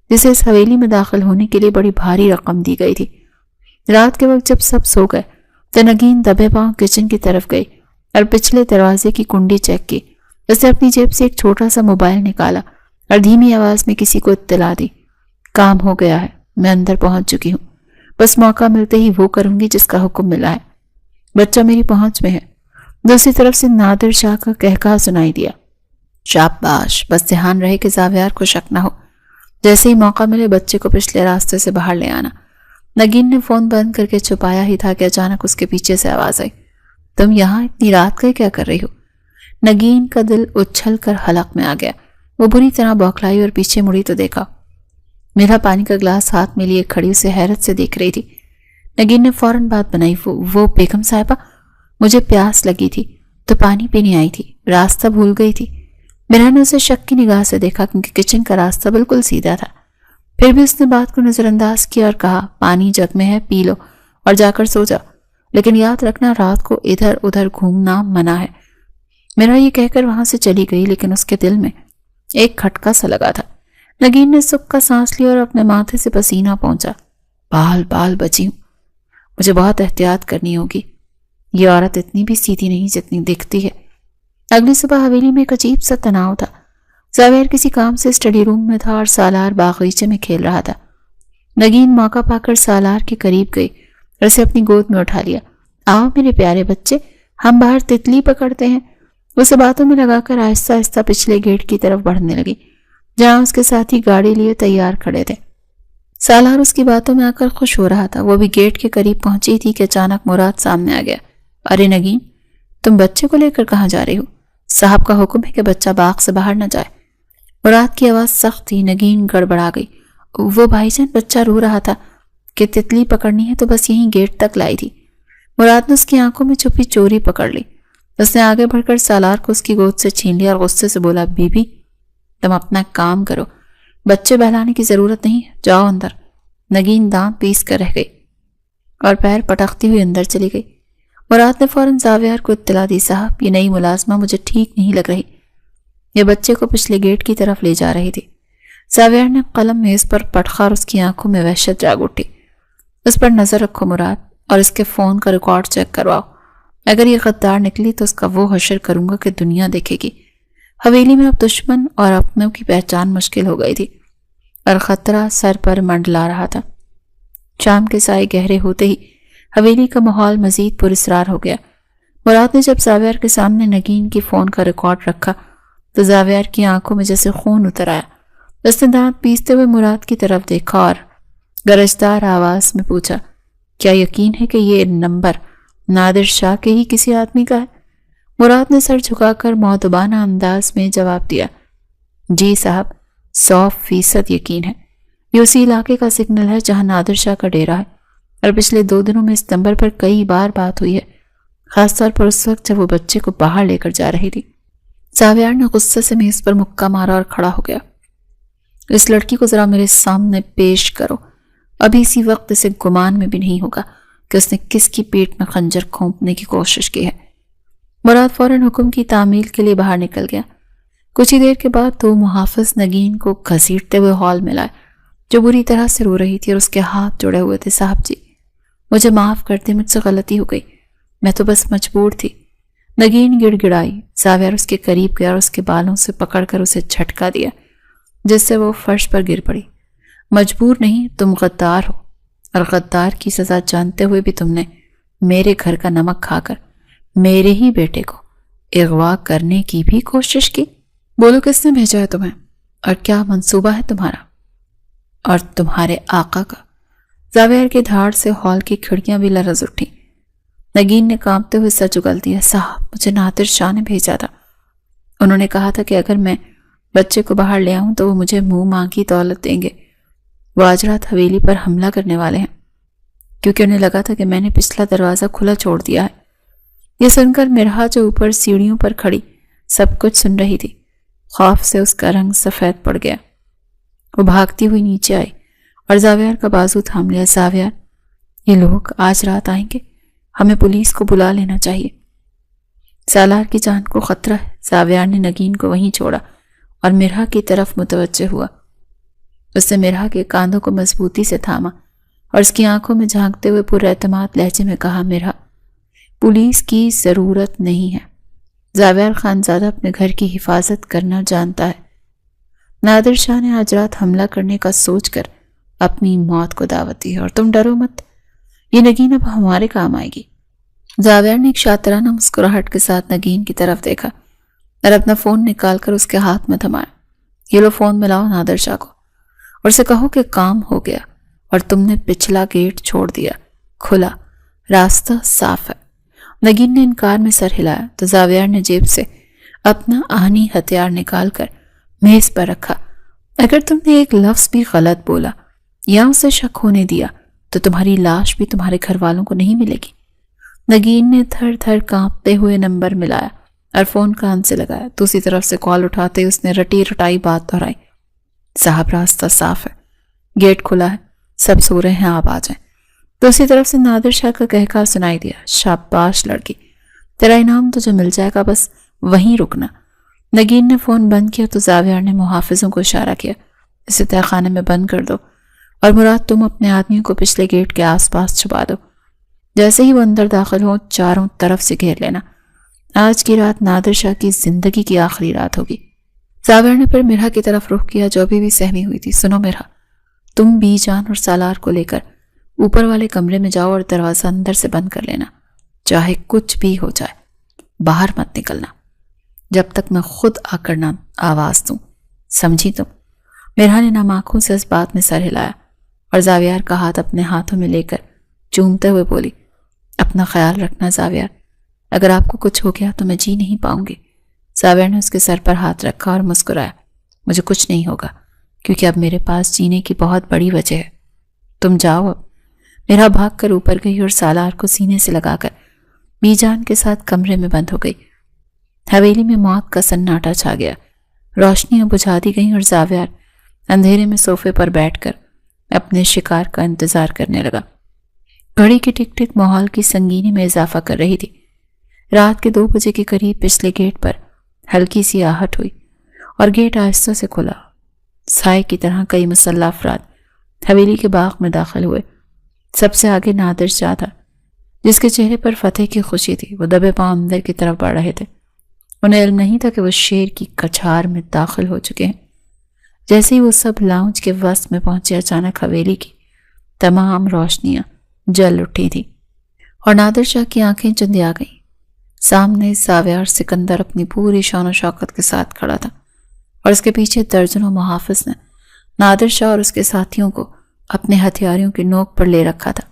جسے اس حویلی میں داخل ہونے کے لیے بڑی بھاری رقم دی گئی تھی۔ رات کے وقت جب سب سو گئے تو نگین دبے پاؤں کچن کی طرف گئی اور پچھلے دروازے کی کنڈی چیک کی۔ اس نے اپنی جیب سے ایک چھوٹا سا موبائل نکالا اور دھیمی آواز میں کسی کو اطلاع دی، کام ہو گیا ہے، میں اندر پہنچ چکی ہوں، بس موقع ملتے ہی وہ کروں گی جس کا حکم ملا ہے، بچہ میری پہنچ میں ہے۔ دوسری طرف سے نادر شاہ کا کہکہا سنائی دیا، شاباش، بس دھیان رہے کہ زاویار کو شک نہ ہو، جیسے ہی موقع ملے بچے کو پچھلے راستے سے باہر لے آنا۔ نگین نے فون بند کر کے چھپایا ہی تھا کہ اچانک اس کے پیچھے سے آواز آئی، تم یہاں اتنی رات کا کیا کر رہی ہو؟ نگین کا دل اچھل کر حلق میں آ گیا۔ وہ بری طرح بوکھلائی اور پیچھے مڑی تو دیکھا میرا پانی کا گلاس ہاتھ میں لیے کھڑی اسے حیرت سے دیکھ رہی تھی۔ نگین نے فوراً بات بنائی، وہ بیگم صاحبہ، مجھے پیاس لگی تھی تو پانی پینے آئی تھی، راستہ بھول گئی تھی۔ میرا نے اسے شک کی نگاہ سے دیکھا کیونکہ کچن کا راستہ بالکل سیدھا تھا۔ پھر بھی اس نے بات کو نظر انداز کیا اور کہا، پانی جگ میں ہے، پی لو اور جا کر سو جا، لیکن یاد رکھنا رات کو ادھر ادھر گھومنا منع ہے۔ میرا یہ کہہ کر وہاں سے چلی گئی، لیکن اس کے دل میں ایک کھٹکا سا لگا تھا۔ نگین نے سکھ کا سانس لیا اور اپنے ماتھے سے پسینہ پہنچا۔ بال بچی ہوں، مجھے بہت احتیاط کرنی ہوگی، یہ عورت اتنی بھی سیدھی نہیں جتنی دکھتی ہے۔ اگلی صبح حویلی میں ایک عجیب سا تناؤ تھا۔ زاویر کسی کام سے اسٹڈی روم میں تھا اور سالار باغیچے میں کھیل رہا تھا۔ نگین موقع پا کر سالار کے قریب گئی اور اسے اپنی گود میں اٹھا لیا۔ آؤ میرے پیارے بچے، ہم باہر تتلی پکڑتے ہیں۔ اسے باتوں میں لگا کر آہستہ آہستہ پچھلے گیٹ کی طرف بڑھنے لگی جہاں اس کے ساتھی گاڑی لیے تیار کھڑے تھے۔ سالار اس کی باتوں میں آ کر خوش ہو رہا تھا۔ وہ بھی گیٹ کے قریب پہنچی تھی کہ اچانک مراد سامنے آ گیا۔ ارے نگین، تم بچے کو لے کر کہاں جا رہی ہو؟ صاحب کا حکم ہے کہ بچہ باغ سے باہر نہ جائے۔ مراد کی آواز سخت تھی۔ نگین گڑبڑا گئی۔ وہ بھائی جان، بچہ رو رہا تھا کہ تتلی پکڑنی ہے تو بس یہیں گیٹ تک لائی تھی۔ مراد نے اس کی آنکھوں میں چھپی چوری پکڑ لی۔ اس نے آگے بڑھ کر سالار کو اس کی گود سے چھین لیا اور غصے سے بولا، بی بی تم اپنا کام کرو، بچے بہلانے کی ضرورت نہیں، جاؤ اندر۔ نگین دانت پیس کر رہ گئی اور پیر پٹکتی ہوئی اندر چلی گئی۔ مراد نے فوراً زاویار کو اطلاع دی، صاحب یہ نئی ملازمہ مجھے ٹھیک نہیں لگ رہی، یہ بچے کو پچھلے گیٹ کی طرف لے جا رہی تھی۔ زاویار نے قلم میز پر پٹخا اور اس کی آنکھوں میں وحشت جاگ اٹھی۔ اس پر نظر رکھو مراد، اور اس کے فون کا ریکارڈ چیک کرواؤ، اگر یہ غدار نکلی تو اس کا وہ حشر کروں گا کہ دنیا دیکھے گی۔ حویلی میں اب دشمن اور اپنوں کی پہچان مشکل ہو گئی تھی اور خطرہ سر پر منڈلا رہا تھا۔ شام کے سائے گہرے ہوتے ہی حویلی کا ماحول مزید پراسرار ہو گیا۔ مراد نے جب زاویار کے سامنے نگین کی فون کا ریکارڈ رکھا تو زاویار کی آنکھوں میں جیسے خون اتر آیا۔ اس نے دانت پیستے ہوئے مراد کی طرف دیکھا اور گرجدار آواز میں پوچھا، کیا یقین ہے کہ یہ نمبر نادر شاہ کے ہی کسی آدمی کا ہے؟ مراد نے سر جھکا کر مؤدبانہ انداز میں جواب دیا، جی صاحب، 100% یقین ہے۔ یہ اسی علاقے کا سگنل ہے جہاں نادر شاہ کا ڈیرا ہے، اور پچھلے 2 دنوں میں اس نمبر پر کئی بار بات ہوئی ہے، خاص طور پر اس وقت جب وہ بچے کو باہر لے کر جا رہی تھی۔ زاویار نے غصے سے میز پر مکہ مارا اور کھڑا ہو گیا۔ اس لڑکی کو ذرا میرے سامنے پیش کرو، ابھی اسی وقت اسے گمان میں بھی نہیں ہوگا کہ اس نے کس کی پیٹ میں خنجر کھونپنے کی کوشش کی ہے۔ مراد فوراً حکم کی تعمیل کے لیے باہر نکل گیا۔ کچھ ہی دیر کے بعد 2 محافظ نگین کو گھسیٹتے ہوئے ہال میں لائے، جو بری طرح سے رو رہی تھی اور اس کے ہاتھ جڑے ہوئے تھے۔ صاحب جی، مجھے معاف کر دیں، مجھ سے غلطی ہو گئی، میں تو بس مجبور تھی۔ نگین گڑ گڑائی۔ زاویار اس کے قریب گیا اور اس کے بالوں سے پکڑ کر اسے جھٹکا دیا جس سے وہ فرش پر گر پڑی۔ مجبور نہیں، تم غدار ہو، اور غدار کی سزا جانتے ہوئے بھی تم نے میرے گھر کا نمک کھا کر میرے ہی بیٹے کو اغوا کرنے کی بھی کوشش کی۔ بولو کس نے بھیجا ہے تمہیں، اور کیا منصوبہ ہے تمہارا اور تمہارے آقا کا؟ زاویار کی دھاڑ سے ہال کی کھڑکیاں بھی لرز اٹھی۔ نگین نے کانپتے ہوئے سر اگل دیا، صاحب مجھے نادر شاہ نے بھیجا تھا، انہوں نے کہا تھا کہ اگر میں بچے کو باہر لے آؤں تو وہ مجھے منہ مانگی دولت دیں گے۔ وہ آج رات حویلی پر حملہ کرنے والے ہیں، کیونکہ انہیں لگا تھا کہ میں نے پچھلا دروازہ کھلا چھوڑ دیا ہے۔ یہ سن کر مرحا جو اوپر سیڑھیوں پر کھڑی سب کچھ سن رہی تھی، خوف سے اس کا رنگ سفید پڑ گیا۔ وہ بھاگتی ہوئی نیچے آئی اور زاویار کا بازو تھام لیا۔ زاویار، یہ لوگ آج رات آئیں گے، ہمیں پولیس کو بلا لینا چاہیے، سالار کی جان کو خطرہ ہے۔ زاویار نے نگین کو وہیں چھوڑا اور مرحا کی طرف متوجہ ہوا۔ اس نے مرحا کے کاندھوں کو مضبوطی سے تھاما اور اس کی آنکھوں میں جھانکتے ہوئے پر اعتماد لہجے میں کہا، مرحا، پولیس کی ضرورت نہیں ہے، زاویار خانزادہ اپنے گھر کی حفاظت کرنا جانتا ہے۔ نادر شاہ نے آج رات حملہ کرنے کا سوچ کر اپنی موت کو دعوت دی ہے، اور تم ڈرو مت، یہ نگین اب ہمارے کام آئے گی۔ زاویار نے ایک شاطرانہ مسکراہٹ کے ساتھ نگین کی طرف دیکھا اور اپنا فون نکال کر اس کے ہاتھ میں تھمایا۔ یہ لو، فون ملاؤ نادر شاہ کو، اور سے کہو کہ کام ہو گیا اور تم نے پچھلا گیٹ چھوڑ دیا کھلا، راستہ صاف ہے۔ نگین نے انکار میں سر ہلایا تو زاویار نے جیب سے اپنا آہنی ہتھیار نکال کر میز پر رکھا۔ اگر تم نے ایک لفظ بھی غلط بولا یا اسے شک ہونے دیا تو تمہاری لاش بھی تمہارے گھر والوں کو نہیں ملے گی۔ نگین نے تھر تھر کانپتے ہوئے نمبر ملایا اور فون کان سے لگایا۔ دوسری طرف سے کال اٹھاتے اس نے رٹی رٹائی بات دہرائی۔ صاحب راستہ صاف ہے، گیٹ کھلا ہے، سب سو رہے ہیں، آپ آ جائیں۔ دوسری طرف سے نادر شاہ کا کہکہا سنائی دیا، شاباش لڑکی، تیرا انعام تجھے مل جائے گا، بس وہیں رکنا۔ نگین نے فون بند کیا تو زاویار نے محافظوں کو اشارہ کیا، اسے تہہ خانے میں بند کر دو اور مراد تم اپنے آدمیوں کو پچھلے گیٹ کے آس پاس چھپا دو۔ جیسے ہی وہ اندر داخل ہو چاروں طرف سے گھیر لینا۔ آج کی رات نادر شاہ کی زندگی کی آخری رات ہوگی۔ زاویار نے پھر مرحا کی طرف رخ کیا جو ابھی بھی سہمی ہوئی تھی۔ سنو مرحا، تم بی جان اور سالار کو لے کر اوپر والے کمرے میں جاؤ اور دروازہ اندر سے بند کر لینا، چاہے کچھ بھی ہو جائے، باہر مت نکلنا جب تک میں خود آ کر نہ آواز دوں، سمجھی تم؟ مرحا نے نم آنکھوں سے اس بات میں سر ہلایا اور زاویار کا ہاتھ اپنے ہاتھوں میں لے کر چومتے ہوئے بولی، اپنا خیال رکھنا زاویار، اگر آپ کو کچھ ہو گیا تو میں جی نہیں پاؤں گی۔ زاویار نے اس کے سر پر ہاتھ رکھا اور مسکرایا، مجھے کچھ نہیں ہوگا کیونکہ اب میرے پاس جینے کی بہت بڑی وجہ ہے، تم جاؤ اب۔ مرحا بھاگ کر اوپر گئی اور سالار کو سینے سے لگا کر بی جان کے ساتھ کمرے میں بند ہو گئی۔ حویلی میں موت کا سناٹا چھا گیا، روشنیاں بجھا دی گئیں اور زاویار اندھیرے میں صوفے پر بیٹھ کر اپنے شکار کا انتظار کرنے لگا۔ گھڑی کی ٹک ٹک ماحول کی سنگینی میں اضافہ کر رہی تھی۔ رات کے 2 بجے کے قریب پچھلے گیٹ پر ہلکی سی آہٹ ہوئی اور گیٹ آہستہ سے کھلا۔ سائے کی طرح کئی مسلح افراد حویلی کے باغ میں داخل ہوئے۔ سب سے آگے نادر شاہ تھا جس کے چہرے پر فتح کی خوشی تھی۔ وہ دبے پاؤں اندر کی طرف بڑھ رہے تھے۔ انہیں علم نہیں تھا کہ وہ شیر کی کچھار میں داخل ہو چکے ہیں۔ جیسے ہی وہ سب لاؤنج کے وسط میں پہنچے اچانک حویلی کی تمام روشنیاں جل اٹھی تھی اور نادر شاہ کی آنکھیں چندیا گئیں۔ سامنے زاویار سکندر اپنی پوری شان و شوکت کے ساتھ کھڑا تھا اور اس کے پیچھے درجنوں محافظ نے نادر شاہ اور اس کے ساتھیوں کو اپنے ہتھیاروں کی نوک پر لے رکھا تھا۔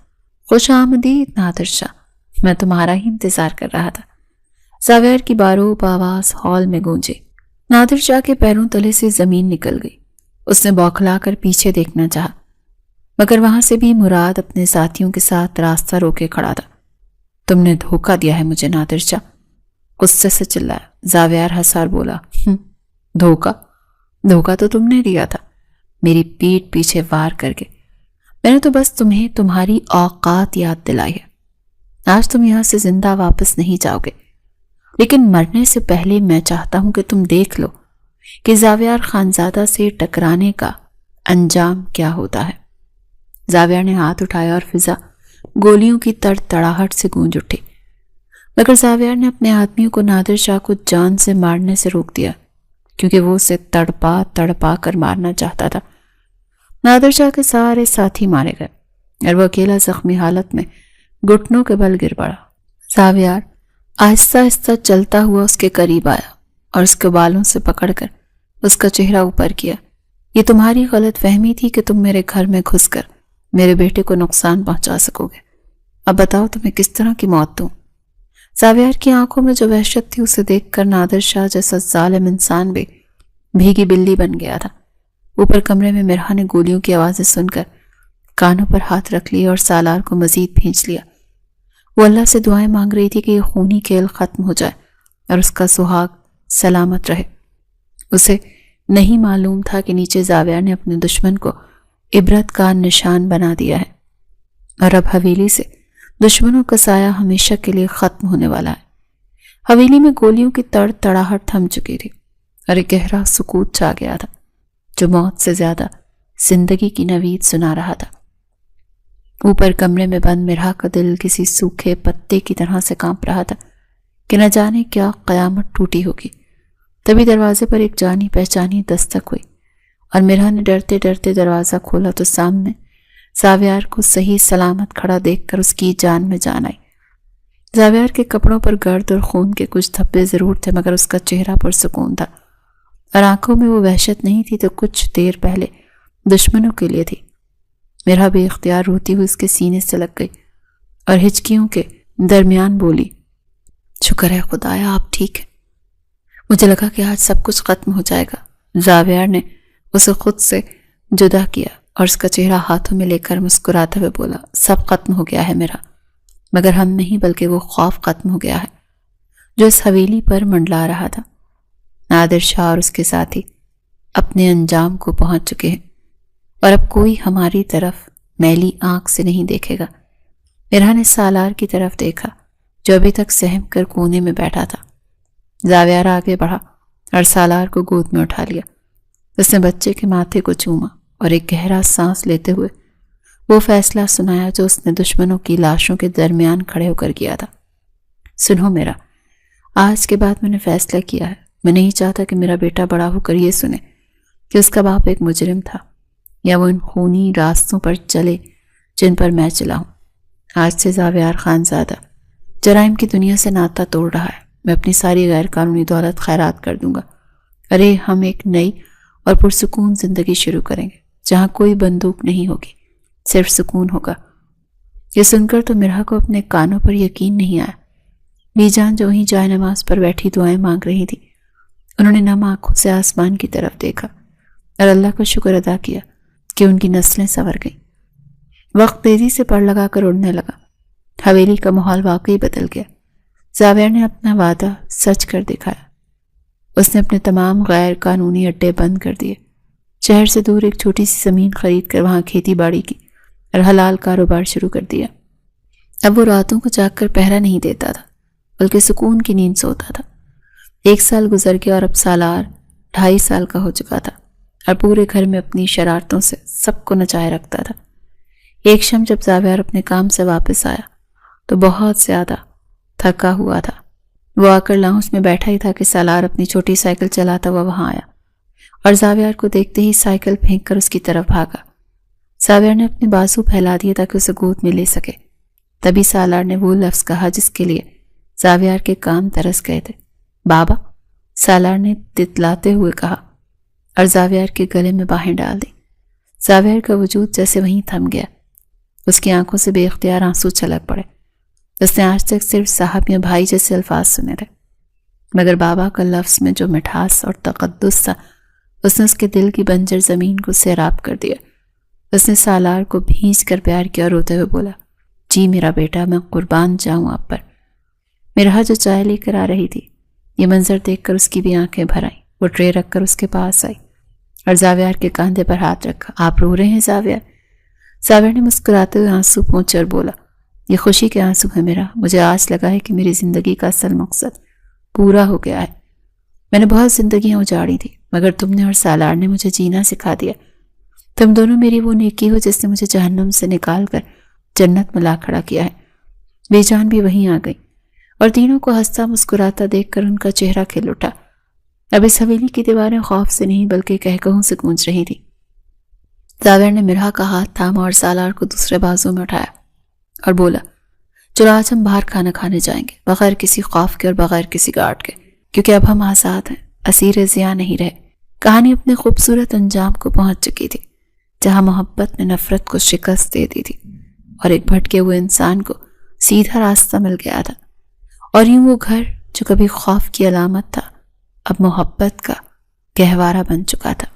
خوش آمدید نادر شاہ، میں تمہارا ہی انتظار کر رہا تھا۔ زاویار کی باروب آواز ہال میں گونجے۔ نادر شاہ کے پیروں تلے سے زمین نکل گئی۔ اس نے بوکھلا کر پیچھے دیکھنا چاہا مگر وہاں سے بھی مراد اپنے ساتھیوں کے ساتھ راستہ روکے کھڑا تھا۔ تم نے دھوکہ دیا ہے مجھے نادر شاہ، غصے سے چلایا۔ زاویار ہنسا بولا، دھوکہ تو تم نے دیا تھا، میری پیٹھ پیچھے وار کر کے۔ میں نے تو بس تمہیں تمہاری اوقات یاد دلائی ہے۔ آج تم یہاں سے زندہ واپس نہیں جاؤ گے، لیکن مرنے سے پہلے میں چاہتا ہوں کہ تم دیکھ لو کہ زاویار خانزادہ سے ٹکرانے کا انجام کیا ہوتا ہے۔ زاویار نے ہاتھ اٹھایا اور فضا گولیوں کی تڑتڑاہٹ سے گونج اٹھی، مگر زاویار نے اپنے آدمیوں کو نادر شاہ کو جان سے مارنے سے روک دیا کیونکہ وہ اسے تڑپا تڑپا کر مارنا چاہتا تھا۔ نادر شاہ کے سارے ساتھی مارے گئے اور وہ اکیلا زخمی حالت میں گھٹنوں کے بل گر پڑا۔ زاویار آہستہ آہستہ چلتا ہوا اس کے قریب آیا اور اس کے بالوں سے پکڑ کر اس کا چہرہ اوپر کیا۔ یہ تمہاری غلط فہمی تھی کہ تم میرے گھر میں گھس کر میرے بیٹے کو نقصان پہنچا سکو گے۔ اب بتاؤ تمہیں کس طرح کی موت دوں؟ زاویار کی آنکھوں میں جو وحشت تھی اسے دیکھ کر نادر شاہ جیسا ظالم انسان بھی بھیگی بلی بن گیا تھا۔ اوپر کمرے میں مرحا نے گولیوں کی آوازیں سن کر کانوں پر ہاتھ رکھ لیے اور سالار کو مزید بھیج لیا۔ وہ اللہ سے دعائیں مانگ رہی تھی کہ یہ خونی کھیل ختم ہو جائے اور اس کا سہاگ سلامت رہے۔ اسے نہیں معلوم تھا کہ نیچے زاویار نے اپنے دشمن کو عبرت کا نشان بنا دیا ہے اور اب حویلی سے دشمنوں کا سایہ ہمیشہ کے لیے ختم ہونے والا ہے۔ حویلی میں گولیوں کی تڑ تڑاہٹ تھم چکی تھی اور ایک گہرا سکوت چھا گیا تھا جو موت سے زیادہ زندگی کی نوید سنا رہا تھا۔ اوپر کمرے میں بند مرحا کا دل کسی سوکھے پتے کی طرح سے کانپ رہا تھا کہ نہ جانے کیا قیامت ٹوٹی ہوگی۔ تبھی دروازے پر ایک جانی پہچانی دستک ہوئی اور مرحا نے ڈرتے ڈرتے دروازہ کھولا تو سامنے زاویار کو صحیح سلامت کھڑا دیکھ کر اس کی جان میں جان آئی۔ زاویار کے کپڑوں پر گرد اور خون کے کچھ دھبے ضرور تھے مگر اس کا چہرہ پرسکون تھا اور آنکھوں میں وہ وحشت نہیں تھی تو کچھ دیر پہلے دشمنوں کے لیے تھی۔ میرا بے اختیار روتی ہوئی اس کے سینے سے لگ گئی اور ہچکیوں کے درمیان بولی، شکر ہے خدایا آپ ٹھیک ہے۔ مجھے لگا کہ آج سب کچھ ختم ہو جائے گا۔ زاویار نے اسے خود سے جدا کیا اور اس کا چہرہ ہاتھوں میں لے کر مسکراتے ہوئے بولا، سب ختم ہو گیا ہے میرا، مگر ہم نہیں بلکہ وہ خوف ختم ہو گیا ہے جو اس حویلی پر منڈلا رہا تھا۔ نادر شاہ اور اس کے ساتھی اپنے انجام کو پہنچ چکے ہیں اور اب کوئی ہماری طرف میلی آنکھ سے نہیں دیکھے گا۔ میرا نے سالار کی طرف دیکھا جو ابھی تک سہم کر کونے میں بیٹھا تھا۔ زاویار آگے بڑھا اور سالار کو گود میں اٹھا لیا۔ اس نے بچے کے ماتھے کو چوما اور ایک گہرا سانس لیتے ہوئے وہ فیصلہ سنایا جو اس نے دشمنوں کی لاشوں کے درمیان کھڑے ہو کر کیا تھا۔ سنو میرا، آج کے بعد میں نے فیصلہ کیا ہے، میں نہیں چاہتا کہ میرا بیٹا بڑا ہو کر یہ سنے کہ اس کا باپ ایک مجرم تھا یا وہ ان خونی راستوں پر چلے جن پر میں چلا ہوں۔ آج سے زاویار خانزادہ جرائم کی دنیا سے ناطہ توڑ رہا ہے۔ میں اپنی ساری غیر قانونی دولت خیرات کر دوں گا۔ ارے ہم ایک نئی اور پرسکون زندگی شروع کریں گے جہاں کوئی بندوق نہیں ہوگی، صرف سکون ہوگا۔ یہ سن کر تو مرحا کو اپنے کانوں پر یقین نہیں آیا۔ بی جان جو وہیں جائے نماز پر بیٹھی دعائیں مانگ رہی تھی، انہوں نے نم آنکھوں سے آسمان کی طرف دیکھا اور اللہ کا شکر ادا کیا کہ ان کی نسلیں سنور گئیں۔ وقت تیزی سے پڑ لگا کر اڑنے لگا۔ حویلی کا ماحول واقعی بدل گیا۔ زاویار نے اپنا وعدہ سچ کر دکھایا۔ اس نے اپنے تمام غیر قانونی اڈے بند کر دیے، شہر سے دور ایک چھوٹی سی زمین خرید کر وہاں کھیتی باڑی کی اور حلال کاروبار شروع کر دیا۔ اب وہ راتوں کو جاگ کر پہرا نہیں دیتا تھا بلکہ سکون کی نیند سوتا تھا۔ 1 سال گزر گیا اور اب سالار 2.5 سال کا ہو چکا تھا اور پورے گھر میں اپنی شرارتوں سے سب کو نچائے رکھتا تھا۔ ایک شام جب زاویار اپنے کام سے واپس آیا تو بہت زیادہ تھکا ہوا تھا۔ وہ آ کر لاؤنج میں بیٹھا ہی تھا کہ سالار اپنی چھوٹی سائیکل چلاتا ہوا وہاں آیا اور زاویار کو دیکھتے ہی سائیکل پھینک کر اس کی طرف بھاگا۔ زاویار نے اپنے بازو پھیلا دیے تاکہ اسے گود میں لے سکے۔ تبھی سالار نے وہ لفظ کہا جس کے لیے زاویار کے کان ترس گئے تھے، بابا۔ سالار نے تتلاتے ہوئے کہا اور زاویار کے گلے میں باہیں ڈال دی۔ زاویار کا وجود جیسے وہیں تھم گیا۔ اس کی آنکھوں سے بے اختیار آنسو چھلک پڑے۔ اس نے آج تک صرف صاحب یا بھائی جیسے الفاظ سنے تھے، مگر بابا کا لفظ میں جو مٹھاس اور تقدس تھا اس نے اس کے دل کی بنجر زمین کو سیراب کر دیا۔ اس نے سالار کو بھینچ کر پیار کیا اور روتے ہوئے بولا، جی میرا بیٹا، میں قربان جاؤں آپ پر۔ مرحا جو چائے لے کر آ رہی تھی، یہ منظر دیکھ کر اس کی بھی آنکھیں بھر آئیں۔ وہ ٹرے رکھ کر اس کے پاس آئی اور زاویار کے کاندھے پر ہاتھ رکھا۔ آپ رو رہے ہیں زاویار؟ زاویار نے مسکراتے ہوئے آنسو پونچھے اور بولا، یہ خوشی کے آنسو ہے میرا۔ مجھے آج لگا ہے کہ میری زندگی کا اصل مقصد پورا ہو گیا ہے۔ میں نے بہت زندگیاں اجاڑی تھی مگر تم نے اور سالار نے مجھے جینا سکھا دیا۔ تم دونوں میری وہ نیکی ہو جس نے مجھے جہنم سے نکال کر جنت میں لا کھڑا کیا ہے۔ بے جان بھی وہیں آ گئی اور تینوں کو ہنستا مسکراتا دیکھ کر ان کا چہرہ کھل اٹھا۔ اب اس حویلی کی دیواریں خوف سے نہیں بلکہ قہقہوں سے گونج رہی تھی۔ زاویار نے مرحا کا ہاتھ تھاما اور سالار کو دوسرے بازو میں اٹھایا اور بولا، چلو آج ہم باہر کھانا کھانے جائیں گے، بغیر کسی خوف کے اور بغیر کسی گارڈ کے، کیونکہ اب ہم آزاد ہیں، اسیر ضیاء نہیں رہے۔ کہانی اپنے خوبصورت انجام کو پہنچ چکی تھی، جہاں محبت نے نفرت کو شکست دے دی تھی اور ایک بھٹکے ہوئے انسان کو سیدھا راستہ مل گیا تھا، اور یوں وہ گھر جو کبھی خوف کی علامت تھا اب محبت کا گہوارہ بن چکا تھا۔